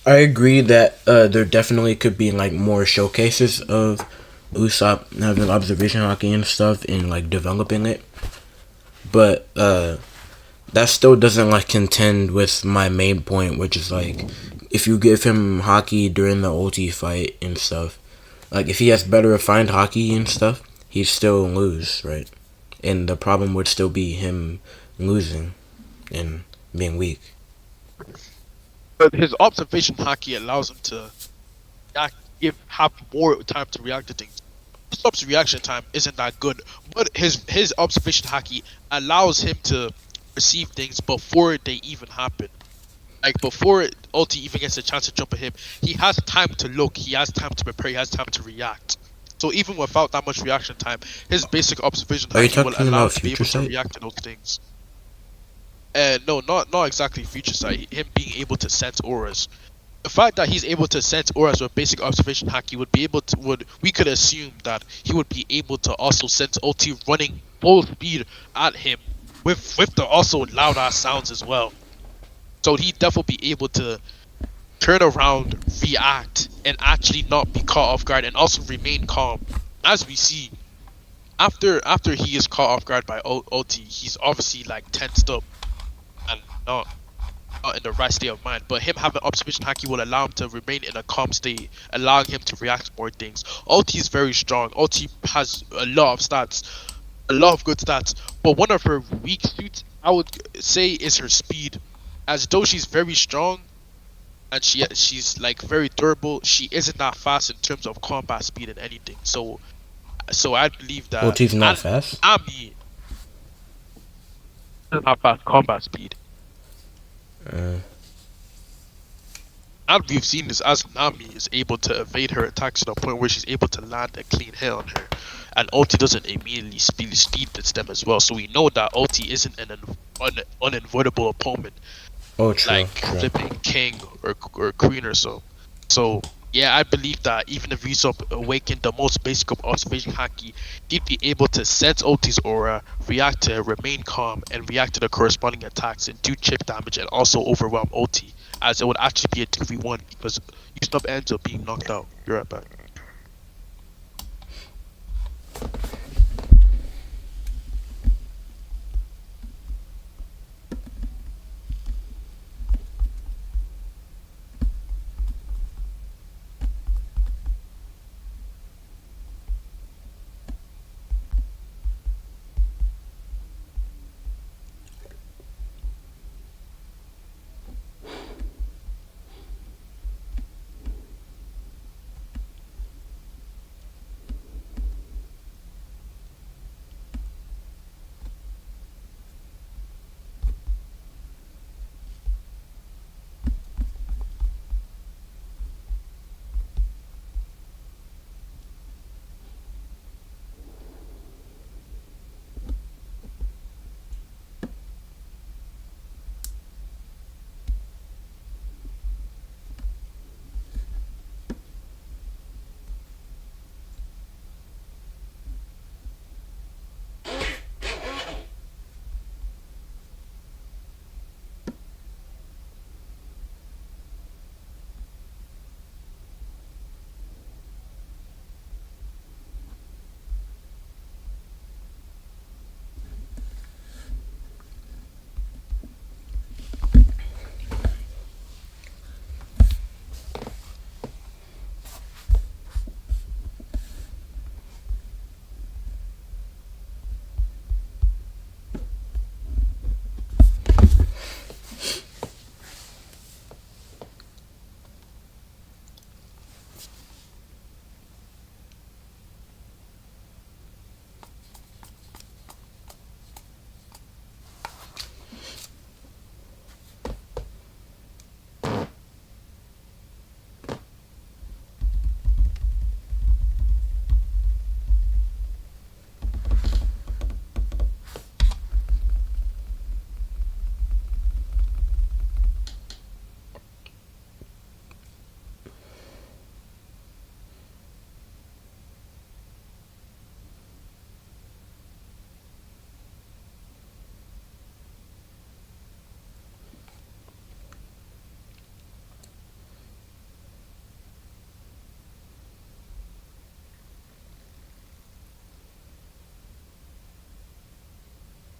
I agree that there definitely could be like more showcases of Usopp having observation hockey and stuff and like developing it, but that still doesn't like contend with my main point, which is like if you give him hockey during the OT fight and stuff, like if he has better refined hockey and stuff, he'd still lose, right? And the problem would still be him losing and being weak. But his observation hockey allows him to have more time to react to things. Usopp's reaction time isn't that good, but his observation hockey allows him to perceive things before they even happen. Like before Ulti even gets a chance to jump at him, he has time to look, he has time to prepare, he has time to react. So even without that much reaction time, his basic observation Are you hockey will talking allow him about to be future able to sight? react to those things. No, not exactly future sight. Him being able to sense auras. The fact that he's able to sense auras with basic observation hack, he would be able to we could assume that he would be able to also sense OT running full speed at him with the also loud ass sounds as well. So he'd definitely be able to turn around, react, and actually not be caught off guard and also remain calm. As we see, after he is caught off guard by OT, he's obviously like tensed up and not in the right state of mind. But him having observation haki will allow him to remain in a calm state, allowing him to react to more things. OT is very strong. OT has a lot of stats, a lot of good stats. But one of her weak suits, I would say, is her speed. As though she's very strong and she's like very durable, she isn't that fast in terms of combat speed and anything. So I believe that OT's not fast? Nami doesn't have fast combat speed. And we've seen this as Nami is able to evade her attacks to the point where she's able to land a clean hit on her. And Ulti doesn't immediately speed blitz them as well. So we know that Ulti isn't an unavoidable opponent Oh, true. like True. flipping King or Queen or so. So Yeah, I believe that even if Usopp awakened the most basic of observation haki, he'd be able to sense Ulti's aura, react to it, remain calm, and react to the corresponding attacks and do chip damage and also overwhelm Ulti, as it would actually be a 2v1 because Usopp ends up being knocked out. You're right back.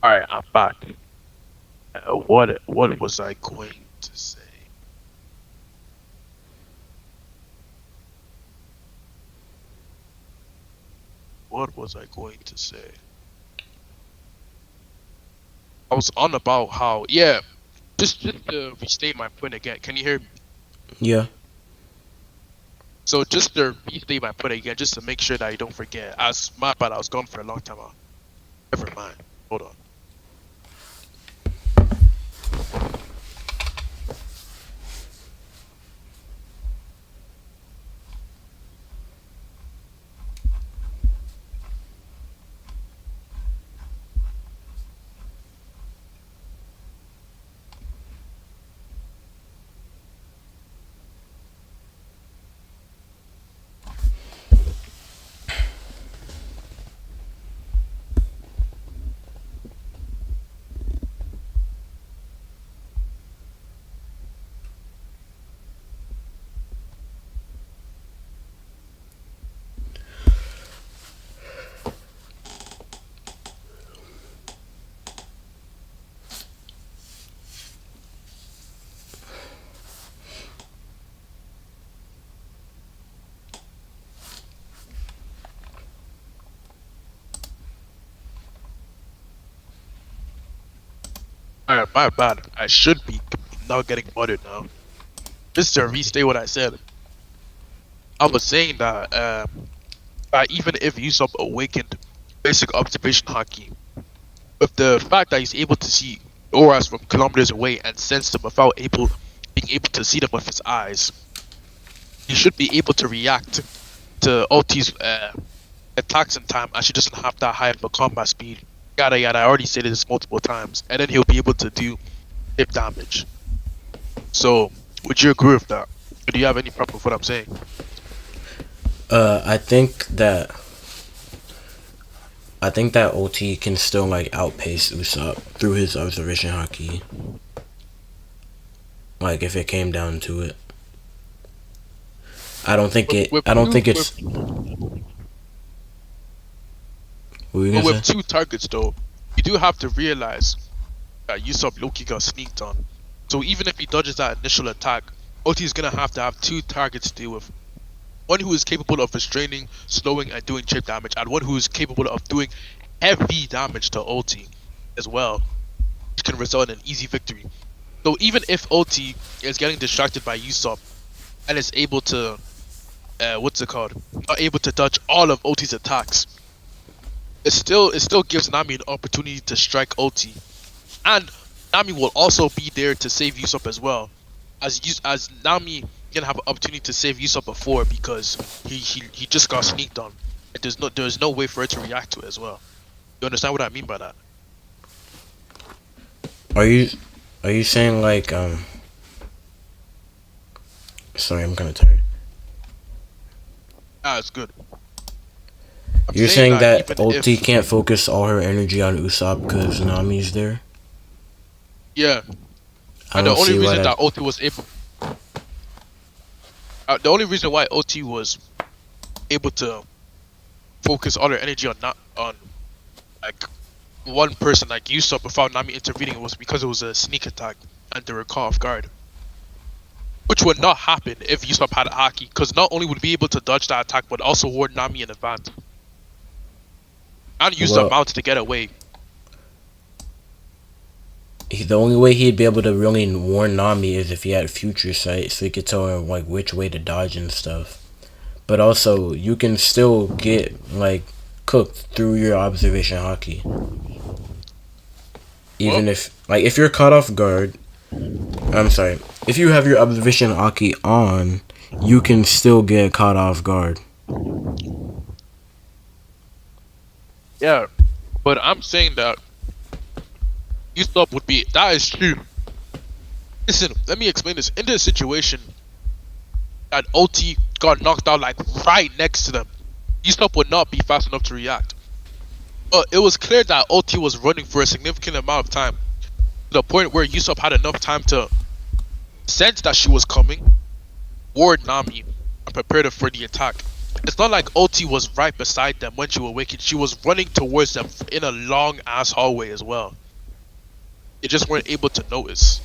All right, I'm back. What was I going to say? What was I going to say? I was on about how just to restate my point again. Can you hear me? Yeah. So just to restate my point again, just to make sure that I don't forget. As my bad, I was gone for a long time. Never mind. Hold on. All right, my bad. I should be now getting muttered now. Just to restate what I said. I was saying that even if Usopp awakened basic observation haki, with the fact that he's able to see auras from kilometers away and sense them without being able to see them with his eyes, he should be able to react to Ulti's attacks in time as she doesn't have that high of a combat speed. Yada yada. I already said this multiple times, and then he'll be able to do hip damage. So, would you agree with that? Do you have any problem with what I'm saying? I think that OT can still like outpace Usopp through his observation haki. Like if it came down to it, I don't think it. With I don't two, think it's. What were you but gonna with say? two targets though, you do have to realize that Usopp Loki got sneaked on. So even if he dodges that initial attack, OT is gonna have to have two targets to deal with. One who is capable of restraining, slowing, and doing chip damage, and one who is capable of doing heavy damage to OT as well, which can result in an easy victory. So even if OT is getting distracted by Usopp and is able to, what's it called, not able to dodge all of OT's attacks, it still gives Nami an opportunity to strike OT, and Nami will also be there to save Usopp as well, as Nami can have an opportunity to save Usopp before because he just got sneaked on. And there's no way for her to react to it as well. You understand what I mean by that? Are you saying like Sorry, I'm kind of tired. Ah, it's good. I'm You're saying saying that that even OT if, can't focus all her energy on Usopp because Nami's there? yeah, I and the don't only see why reason that. that OT was able, the only reason why OT was able to focus all her energy on not on like one person like Usopp without Nami intervening was because it was a sneak attack and they were caught off guard. Which would not happen if Usopp had a haki, because not only would be able to dodge that attack, but also warn Nami in advance. And use the Well, mount to get away. the only way he'd be able to really warn Nami is if he had future sight, so he could tell her like which way to dodge and stuff. But also, you can still get like cooked through your observation haki, Well, even if you're caught off guard. I'm sorry. If you have your observation haki on, you can still get caught off guard. yeah. But I'm saying that Usopp would be, that is true. Listen, let me explain this. In this situation, that OT got knocked out like right next to them, Usopp would not be fast enough to react. But it was clear that OT was running for a significant amount of time. To the point where Usopp had enough time to sense that she was coming, warn Nami, and prepare her for the attack. It's not like OT was right beside them when she awakened. She was running towards them in a long ass hallway as well. They just weren't able to notice.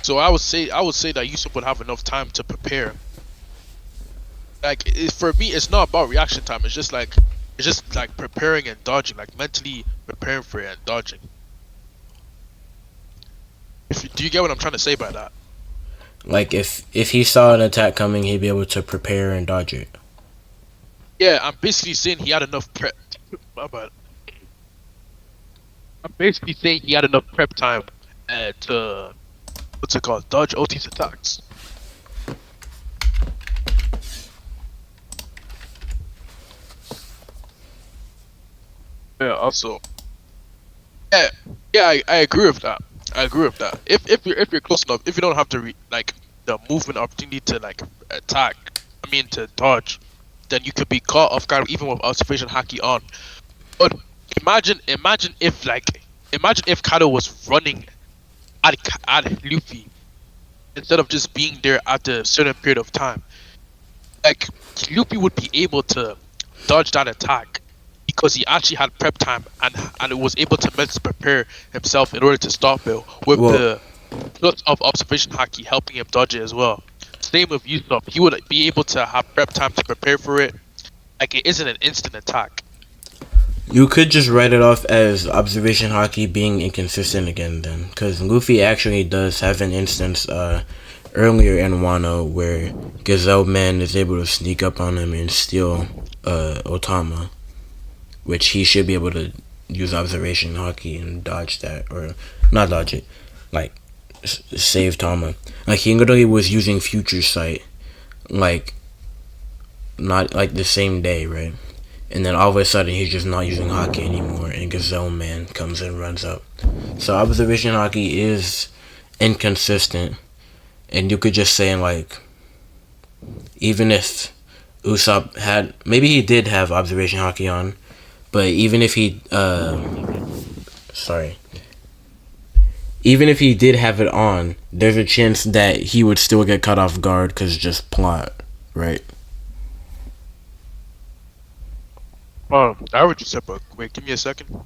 So I would say that Usopp would have enough time to prepare. Like for me, it's not about reaction time. It's just like preparing and dodging, like mentally preparing for it and dodging. Do you get what I'm trying to say by that? Like if he saw an attack coming, he'd be able to prepare and dodge it. Yeah, I'm basically saying he had enough prep. My bad. I'm basically saying he had enough prep time to, what's it called, dodge OT's attacks. Yeah. Also, yeah, yeah, I agree with that. I agree with that. If you're close enough, if you don't have to like the movement opportunity to like attack, I mean to dodge, then you could be caught off guard even without sufficient haki on. But imagine if Kaido was running at Luffy instead of just being there at a certain period of time. Like Luffy would be able to dodge that attack because he actually had prep time and was able to mentally prepare himself in order to stop it with Well, the plus of observation haki helping him dodge it as well. Same with Usopp, he would be able to have prep time to prepare for it. Like it isn't an instant attack. you could just write it off as observation haki being inconsistent again, then, because Luffy actually does have an instance earlier in Wano where Gazelle Man is able to sneak up on him and steal Otama, which he should be able to use observation haki and dodge that, or not dodge it, like save Tama. Like he literally was using future sight, like not like the same day, right? And then all of a sudden he's just not using haki anymore, and Gazelle Man comes and runs up. So observation haki is inconsistent, and you could just say like Even if Usopp had, maybe he did have observation haki on, but even if he, sorry, even if he did have it on, there's a chance that he would still get caught off guard because just plot, right? I would just separate. Wait, give me a second.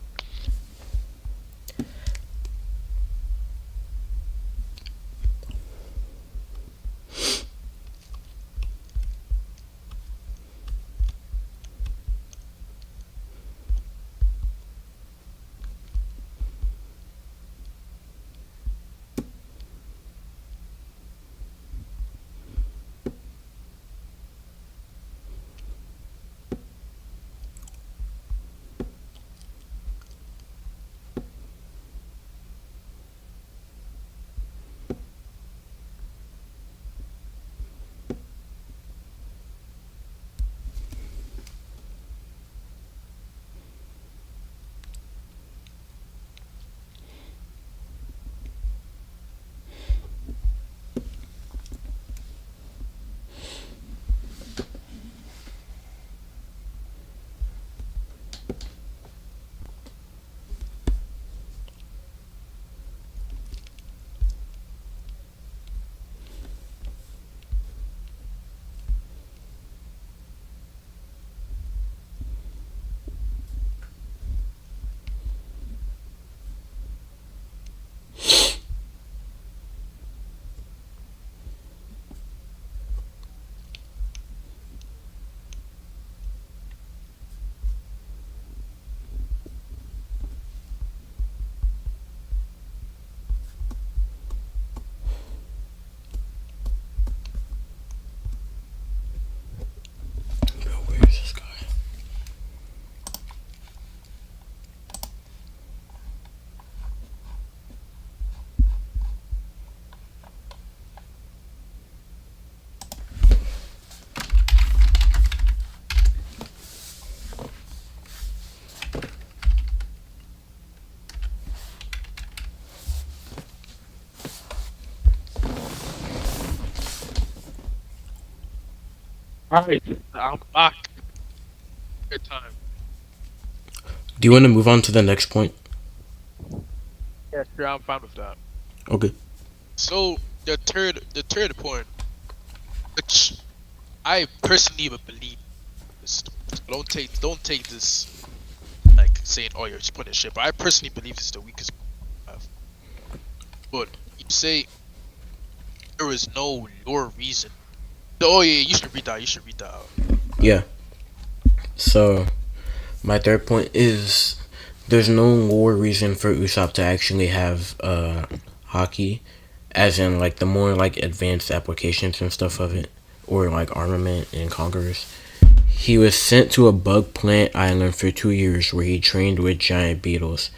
Bro, where is this guy? Alright, I'm back. Good time. Do you want to move on to the next point? Yeah, sure, I'm fine with that. Okay. So the third point, which I personally would believe is, don't take this like saying, oh, you're just putting shit. But I personally believe this is the weakest point I have. But you say there is no lore reason. Oh yeah, you should read that. You should read that out. Yeah. So, my third point is there's no more reason for Usopp to actually have haki, as in like the more like advanced applications and stuff of it, or like armament and conquerors. He was sent to a bug plant island for 2 years where he trained with giant beetles.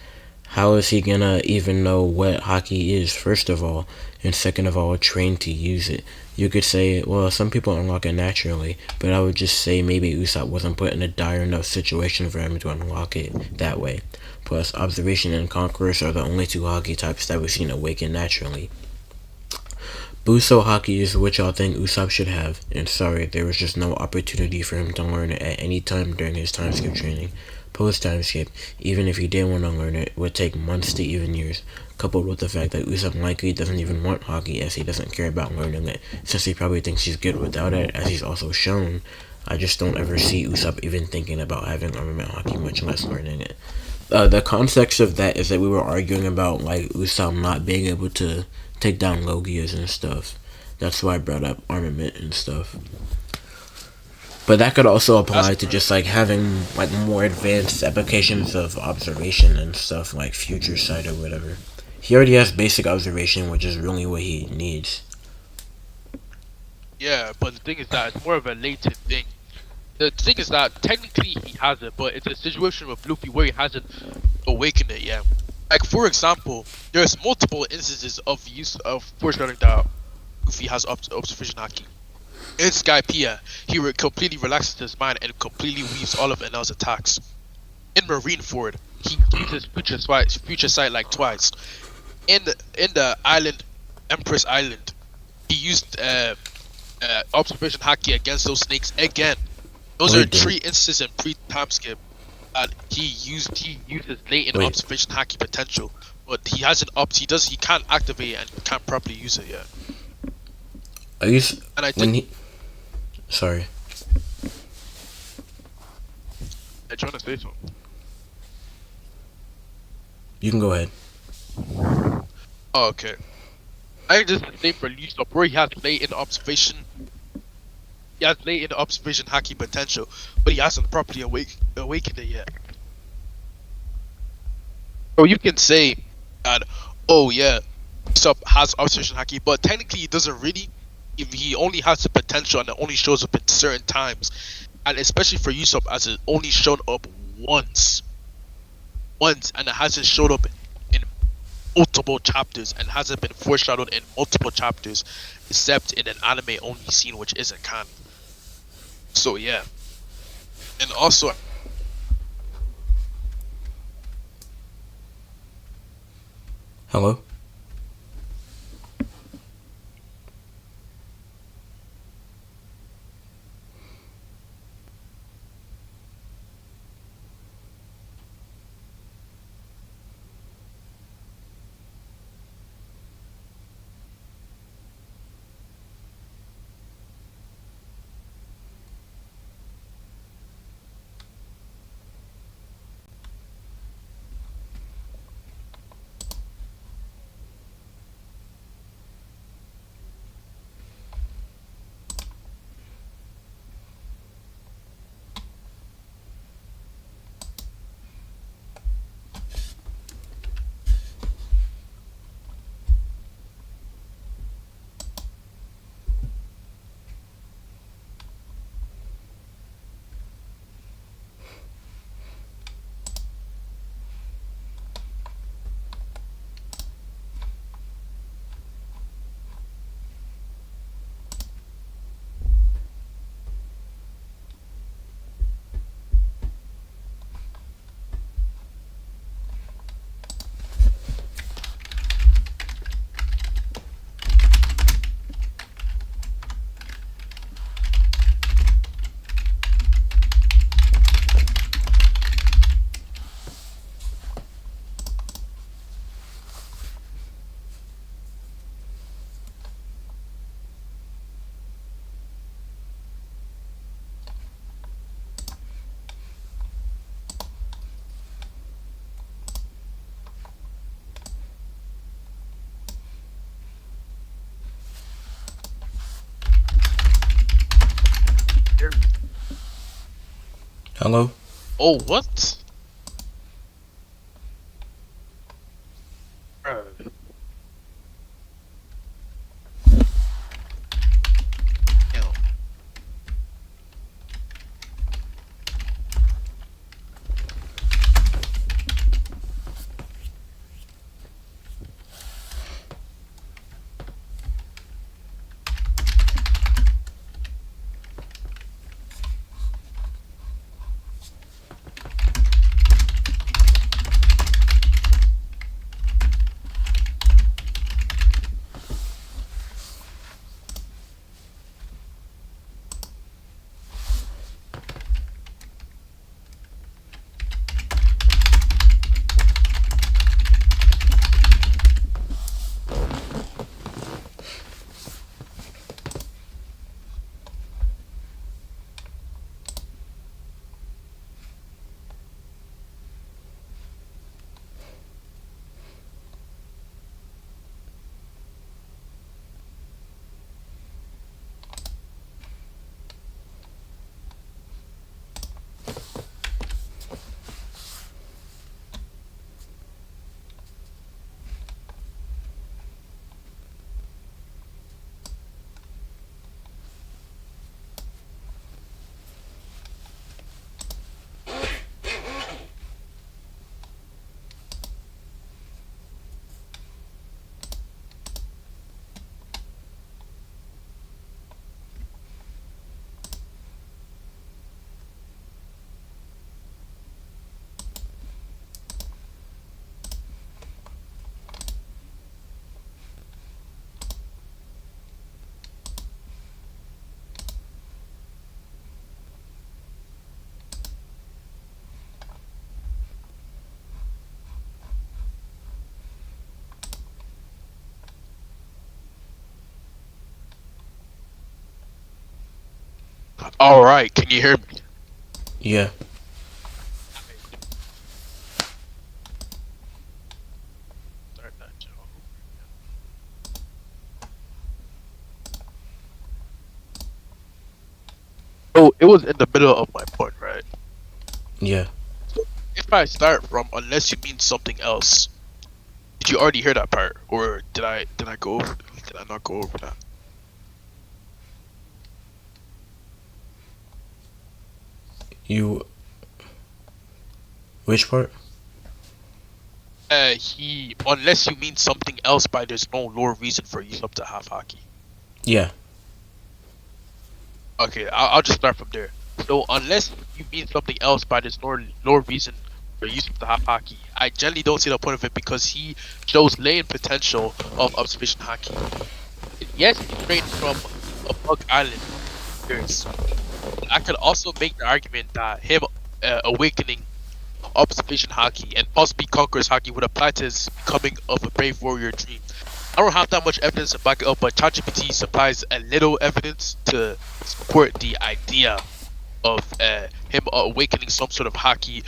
How is he gonna even know what haki is, first of all, and second of all, train to use it? You could say, well, some people unlock it naturally, but I would just say maybe Usopp wasn't put in a dire enough situation for him to unlock it that way. Plus, observation and conquerors are the only two haki types that we've seen awaken naturally. Buso haki is what y'all think Usopp should have, and sorry, there was just no opportunity for him to learn it at any time during his time skip training. Post time skip, even if he did want to learn it, would take months to even years, coupled with the fact that Usopp likely doesn't even want haki as he doesn't care about learning it, since he probably thinks he's good without it, as he's also shown. I just don't ever see Usopp even thinking about having armament haki, much less learning it. The context of that is that we were arguing about like Usopp not being able to take down Logias and stuff. That's why I brought up armament and stuff. But that could also apply to just like having like more advanced applications of observation and stuff like future sight or whatever. He already has basic observation, which is really what he needs. Yeah, but the thing is that it's more of a latent thing. The thing is that technically he has it, but it's a situation with Luffy where he hasn't awakened it yet. Like for example, there's multiple instances of use of foreshadowing that Luffy has observation haki. In Skypiea, he completely relaxes his mind and completely weaves all of Enel's attacks. In Marineford, he uses future sight like twice. In the island, Empress Island, he used observation haki against those snakes again. Those No, he are didn't. three instances in pre-time skip that he uses latent Wait, observation haki potential, but he hasn't he can't activate it and he can't properly use it yet. are you And I think when he? Sorry. I'm trying to say something. You can go ahead. Oh, okay. I think this is the same for Usopp, where he has latent observation haki potential, but he hasn't properly awakened it yet. So you can say that, oh yeah, Usopp has observation haki, but technically he doesn't really. If he only has the potential and it only shows up at certain times, and especially for Usopp, as it only shown up once, and it hasn't showed up in multiple chapters and hasn't been foreshadowed in multiple chapters, except in an anime only scene which isn't canon. So yeah, and also Hello. Hello. oh what? Bruh. Damn. All right, can you hear me? Yeah. Start that show. So it was in the middle of my point, right? Yeah. So if I start from unless you mean something else, did you already hear that part, or did I go over? Did I not go over that? You. Which part? He unless you mean something else by there's no lore reason for Usopp to have hockey. Yeah. Okay, I'll just start from there. So unless you mean something else by this lore reason for Usopp to have hockey, I generally don't see the point of it because he shows latent potential of observation hockey. Yes, he trained from a bug island. There's, I could also make the argument that him awakening observation hockey and possibly conquerors hockey would apply to his becoming of a brave warrior dream. I don't have that much evidence to back it up, but ChatGPT supplies a little evidence to support the idea of him awakening some sort of hockey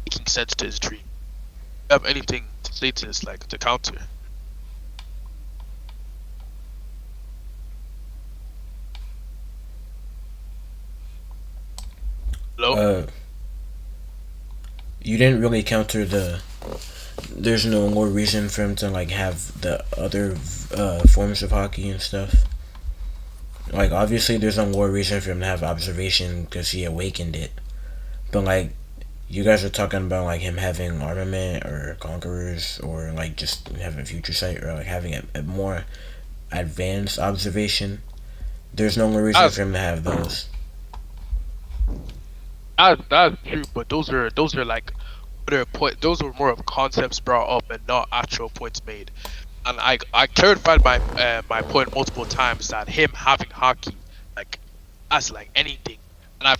making sense to his dream. Do you have anything to say to this, like to counter? Hello? Uh, you didn't really counter the. There's no more reason for him to like have the other forms of hockey and stuff. Like obviously, there's no more reason for him to have observation because he awakened it. But like, you guys are talking about like him having armament or conquerors or like just having future sight or like having a more advanced observation. There's no more reason That's for him to have those. that's true, but those are like those were more of concepts brought up and not actual points made. And I clarified my point multiple times that him having hockey like that's like anything, and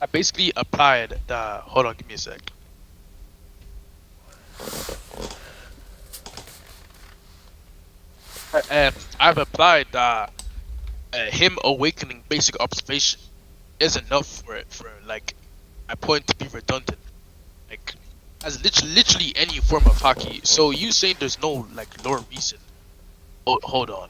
I basically applied the hold on, give me a sec. I've applied that him awakening basic observation is enough for it for like my point to be redundant. Like as literally any form of hockey. So you saying there's no like lore reason? Oh, hold on.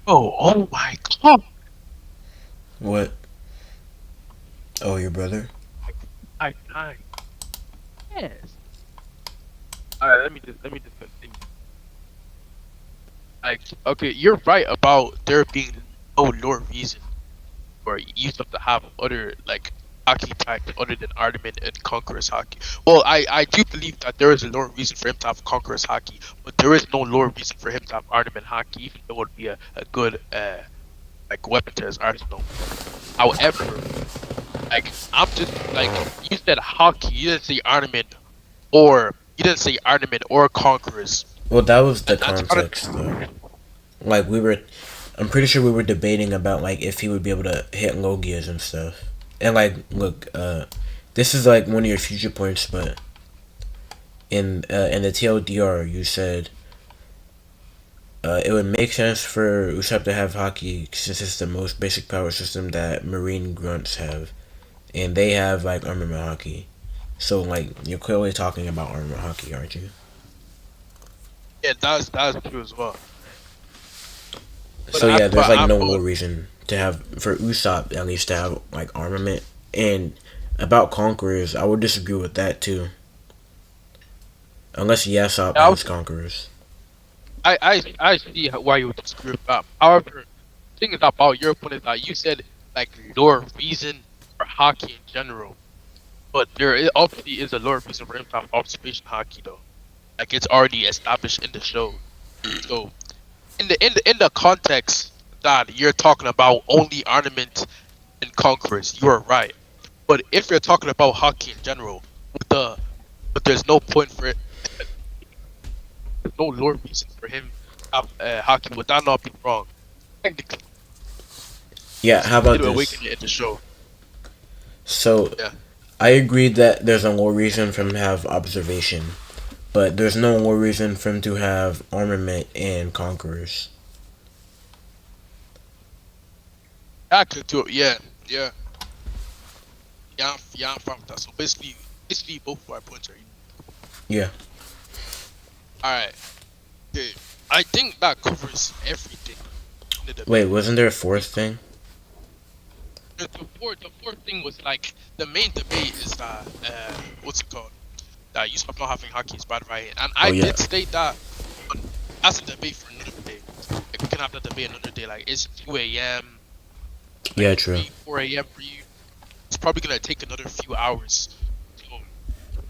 Oh my god! What? Oh, your brother? I yes. All right, let me just continue. Like okay, you're right about there being no lore reason for you have to have other like hockey types other than Artemis and Conqueror's hockey. Well, I do believe that there is a lore reason for him to have Conqueror's hockey, but there is no lore reason for him to have Artemis hockey, even though it would be a good like weapon to his arsenal. However, like I'm just like you said hockey, you didn't say Armament or you didn't say Armament or Conquerors, Well, that was the and that's part of context, though. Like we were, I'm pretty sure we were debating about like if he would be able to hit Logias and stuff. And like, look, this is like one of your future points, but in the TLDR, you said it would make sense for Usopp to have Haki since it's the most basic power system that Marine grunts have, and they have like armament Haki. So like, you're clearly talking about armament Haki, aren't you? yeah, that's true as well. But So yeah, there's like no but more reason to have for Usopp at least to have like armament. And about conquerors, I would disagree with that too. Unless Yasop I has was conquerors. I see why you would disagree with that. However, the thing is about your point is that you said like lore reason for hockey in general. But obviously is a lower reason for him to have observation hockey though. Like it's already established in the show. So in the context that you're talking about only ornament and conquerors, you're right. But if you're talking about hockey in general, but there's no point for it. There's no lore reason for him to have hockey. Would that not be wrong? Technically, Yeah, because how he did about awaken this? it in the show. So Yeah. I agree that there's a more reason for him to have observation, but there's no more reason for him to have armament and conquerors. I could do it. Yeah. Yeah. Yeah. I'm fine with that. So basically, both of our points are. Yeah. All right. Okay. I think that covers everything in the Wait, debate. wasn't there a fourth thing? The fourth thing was like the main debate is that what's it called? That you stop not having hockey is bad, right? And Oh I yeah. did state that, but that's a debate for another day. Like we can have that debate another day. Like it's 2 a.m., like Yeah, true. 3, 4 a.m. for you. It's probably gonna take another few hours. So,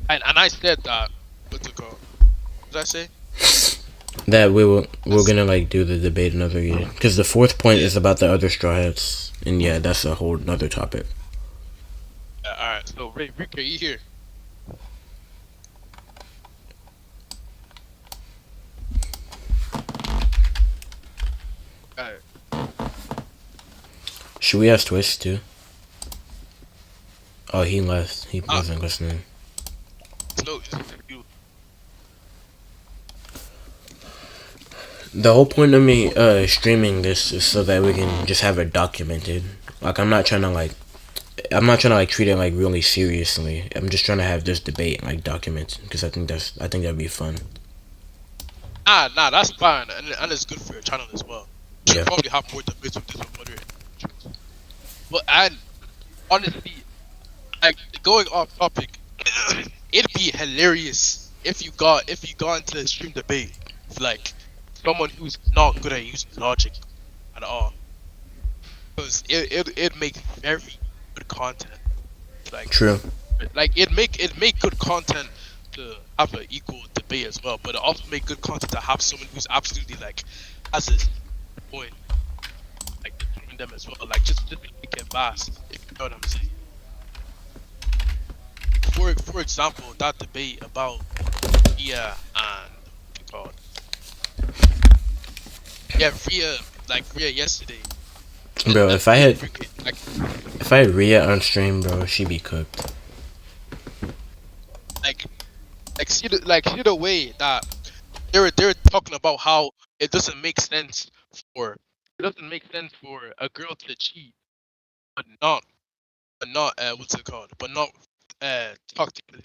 and I said that what's it called? What did I say? That we're That's, gonna like do the debate another year because the fourth point yeah. is about the other straw hats, and yeah, that's a whole another topic. All right. So Ray, Rick, are you here? All right. Should we ask Twist too? Oh, he left. He Ah, wasn't listening. no, you. The whole point of me streaming this is so that we can just have it documented. Like I'm not trying to like treat it like really seriously. I'm just trying to have this debate like documented because I think that'd be fun. Nah, that's fine, and it's good for your channel as well. You should Yeah. probably have more debates with this with other channels. But and honestly, like going off topic, it'd be hilarious if you got into a stream debate with like someone who's not good at using logic at all, because it make very good content. Like True. it make good content to have an equal debate as well, but it also make good content to have someone who's absolutely like has this point like determine them as well. Like just make it vast, if you know what I'm saying. For example, that debate about Rhea and what's it called? Yeah, Rhea yesterday. Bro, And me and Ricky, like if I had Rhea on stream, bro, she'd be cooked. like see the way that they're talking about how it doesn't make sense for a girl to cheat but not what's it called but not talk to the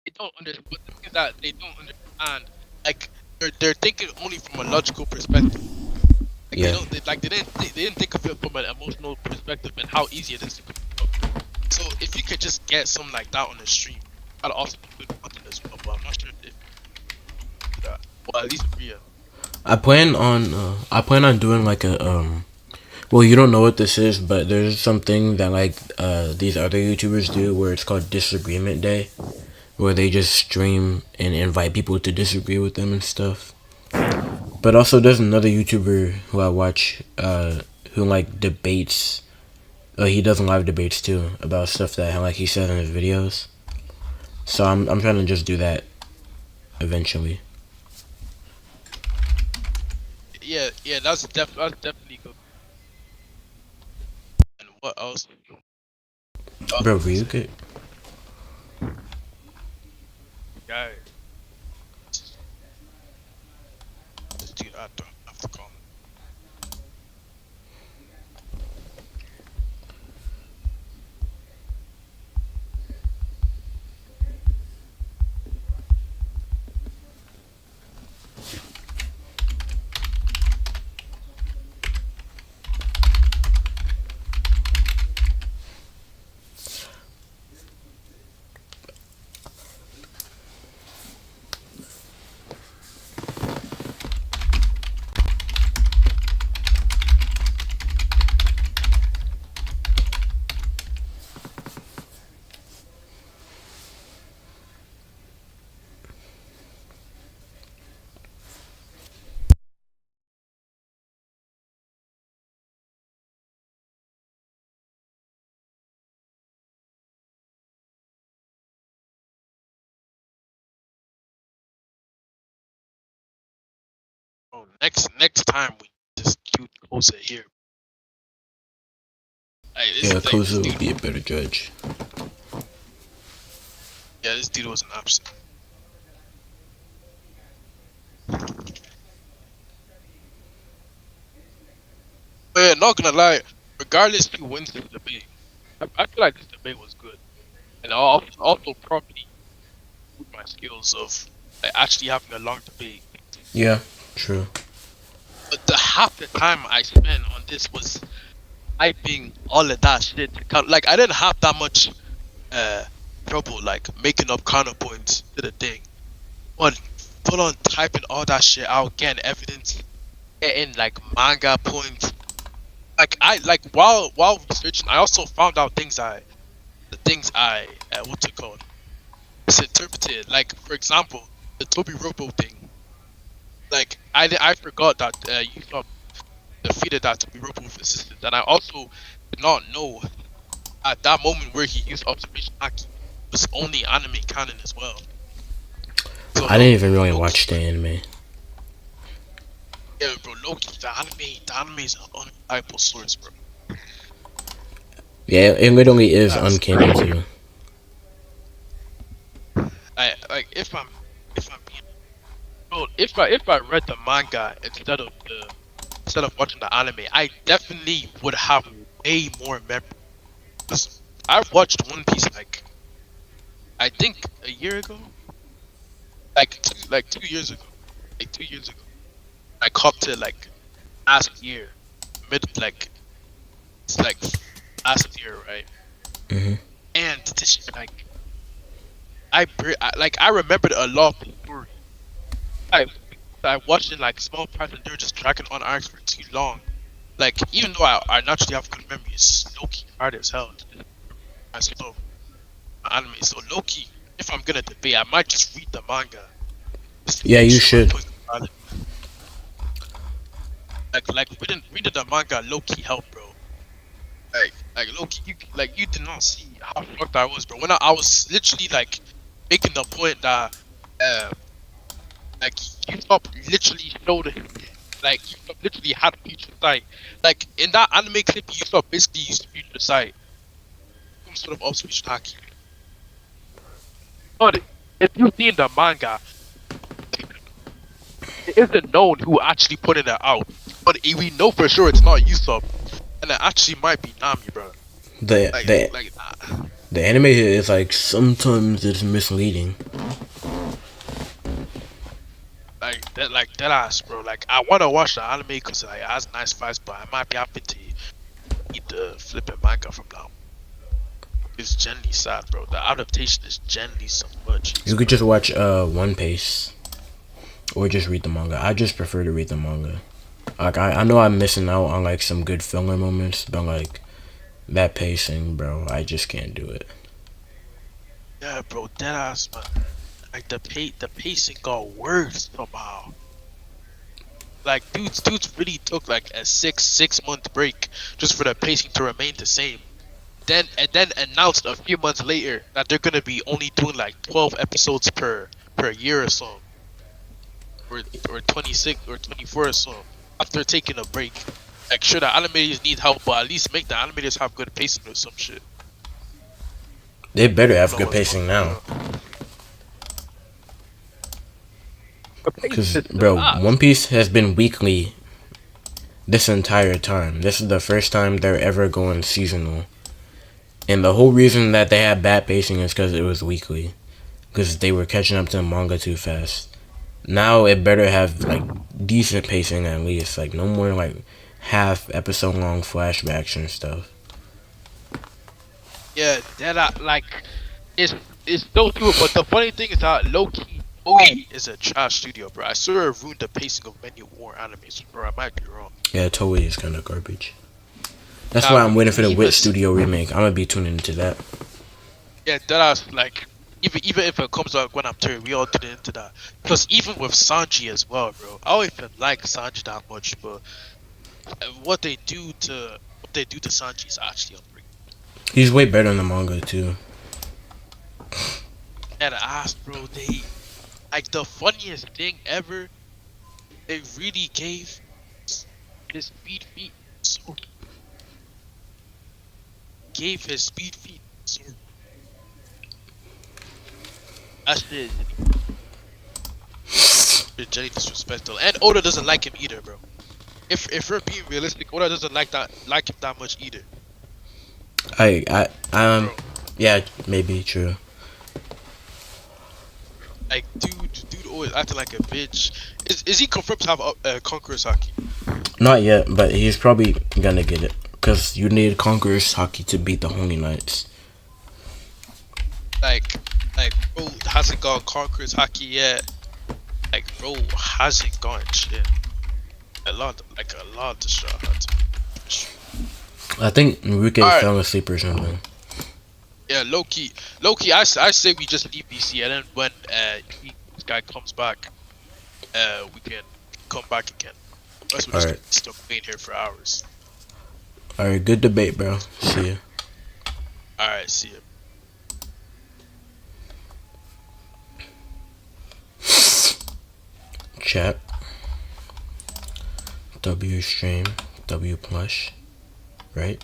they don't understand but the thing is that they don't understand like they're thinking only from a logical perspective like Yeah. they didn't think of it from an emotional perspective and how easy it is to pick up. So if you could just get something like that on the stream that'd also be good content as well, but I'm not sure if that well at least Rhea. I plan on doing like a well, you don't know what this is, but there's something that like these other YouTubers do where it's called Disagreement Day, where they just stream and invite people to disagree with them and stuff. But also there's another YouTuber who I watch who like debates he does live debates too about stuff that like he said in his videos. So I'm trying to just do that eventually. Yeah, that's definitely good. And what else? Bro, Ryuka, Guys, this dude, I don't have to call him. Oh, next time we just cute closer here. Yeah, This Koza would dude, be a better judge. yeah, this dude was an absolute. But yeah, not gonna lie, regardless who wins this debate, I feel like this debate was good, and I also probably improved my skills of like, actually having a long debate. Yeah, true. But the half the time I spent on this was typing all of that shit. Like I didn't have that much uh trouble like making up counterpoints to the thing, but full on typing all that shit out, getting evidence, getting like manga points. Like I like while researching, I also found out the things I what's it called misinterpreted. Like for example, the Toby Robo thing. Like I forgot that Usopp defeated that Toby Robo with assistance, and I also did not know at that moment where he used observation haki was only anime canon as well. So I low, didn't even really low watch the key, anime. yeah, bro, low key, the anime is an unreliable source, bro. Yeah, it literally is That's uncanny too. I like if I'm being bro, if I read the manga instead of watching the anime, I definitely would have way more memory. 'Cause I watched One Piece like I think a year ago, like 2 years ago, like 2 years ago. I caught to like last year, mid like it's like last year, right? Hmm. And this like I remembered a lot of the story. I I watched in like small parts and they were just dragging on arcs for too long. Like even though I naturally have good memory, it's low key hard as hell. I still anime, so low key. If I'm gonna debate, I might just read the manga just to Yeah, make you sure my should. points are valid. Like reading the manga low key help, bro. Like low key, you did not see how fucked I was, bro. When I was literally like making the point that uh like Usopp literally showed like Usopp literally had future sight. Like in that anime clip, Usopp basically used future sight, some sort of observation haki. But if you see in the manga, it isn't known who actually put it out. But we know for sure it's not Usopp, and it actually might be Nami, bro. The Like the like the anime is like sometimes it's misleading. like that ass, bro. Like I wanna watch the anime because like, it has nice fights, but I might be happy to eat the flipping manga from now. It's generally sad, bro. The adaptation is generally some butt cheeks, You could bro. just watch One Piece or just read the manga. I just prefer to read the manga. Like I know I'm missing out on like some good filler moments, but like that pacing, bro, I just can't do it. Yeah, bro, dead ass, man. Like the pacing got worse somehow. Like dudes really took like a six month break just for the pacing to remain the same. Then announced a few months later that they're gonna be only doing like 12 episodes per year or so, or or 26 or 24 or so after taking a break. Like sure the animators need help, but at least make the animators have good pacing or some shit. They better I have don't know good what's wrong pacing with now, them. The pacing cause is still bro, ass. One Piece has been weekly this entire time. This is the first time they're ever going seasonal, and the whole reason that they had bad pacing is because it was weekly, because they were catching up to the manga too fast. Now it better have like decent pacing at least, like no more like half episode long flashbacks and stuff. Yeah, like it's it's so true. But the funny thing is that low key Toei is a trash studio, bro. I swear it ruined the pacing of many war animes, bro. I might be wrong. Yeah, Toei is kind of garbage. That's Nah, why I'm waiting for the even Wit Studio remake. I'm gonna be tuning into that. yeah, that like even if it comes out when I'm 30, we all tune into that. Plus, even with Sanji as well, bro. I don't even like Sanji that much, but what they do to Sanji is actually unbreakable. He's way better in the manga too. And ass, bro. They like the funniest thing ever They really his speed feet so gave his speed feet so that shit is Jenny disrespectful. And Oda doesn't like him either, bro. If we're being realistic, Oda doesn't like him that much either. I Bro, yeah, maybe true. like dude always acting like a bitch. Is he confirmed to have Conqueror's Haki? Not yet, but he's probably gonna get it. Cause you need Conqueror's Haki to beat the Holy Knights. Like bro hasn't got Conqueror's Haki yet. Like bro hasn't gotten shit. A lot to show. I think Enrique Alright, fell asleep or something. yeah, low key. I say we just leave BC, and then when this guy comes back, we can come back again. Unless we're just gonna Alright. be stuck waiting here for hours. Alright, good debate, bro. See ya. Alright, see ya. Chat. W stream. W plush. Right?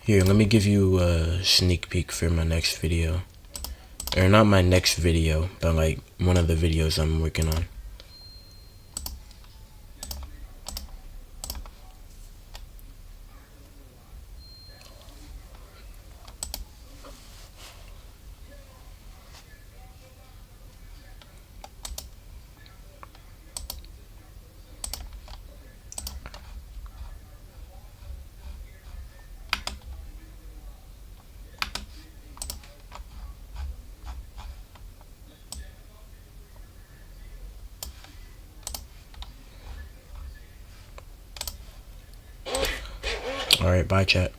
Here, let me give you a sneak peek for my next video. Or not my next video, but like one of the videos I'm working on. Alright, bye chat.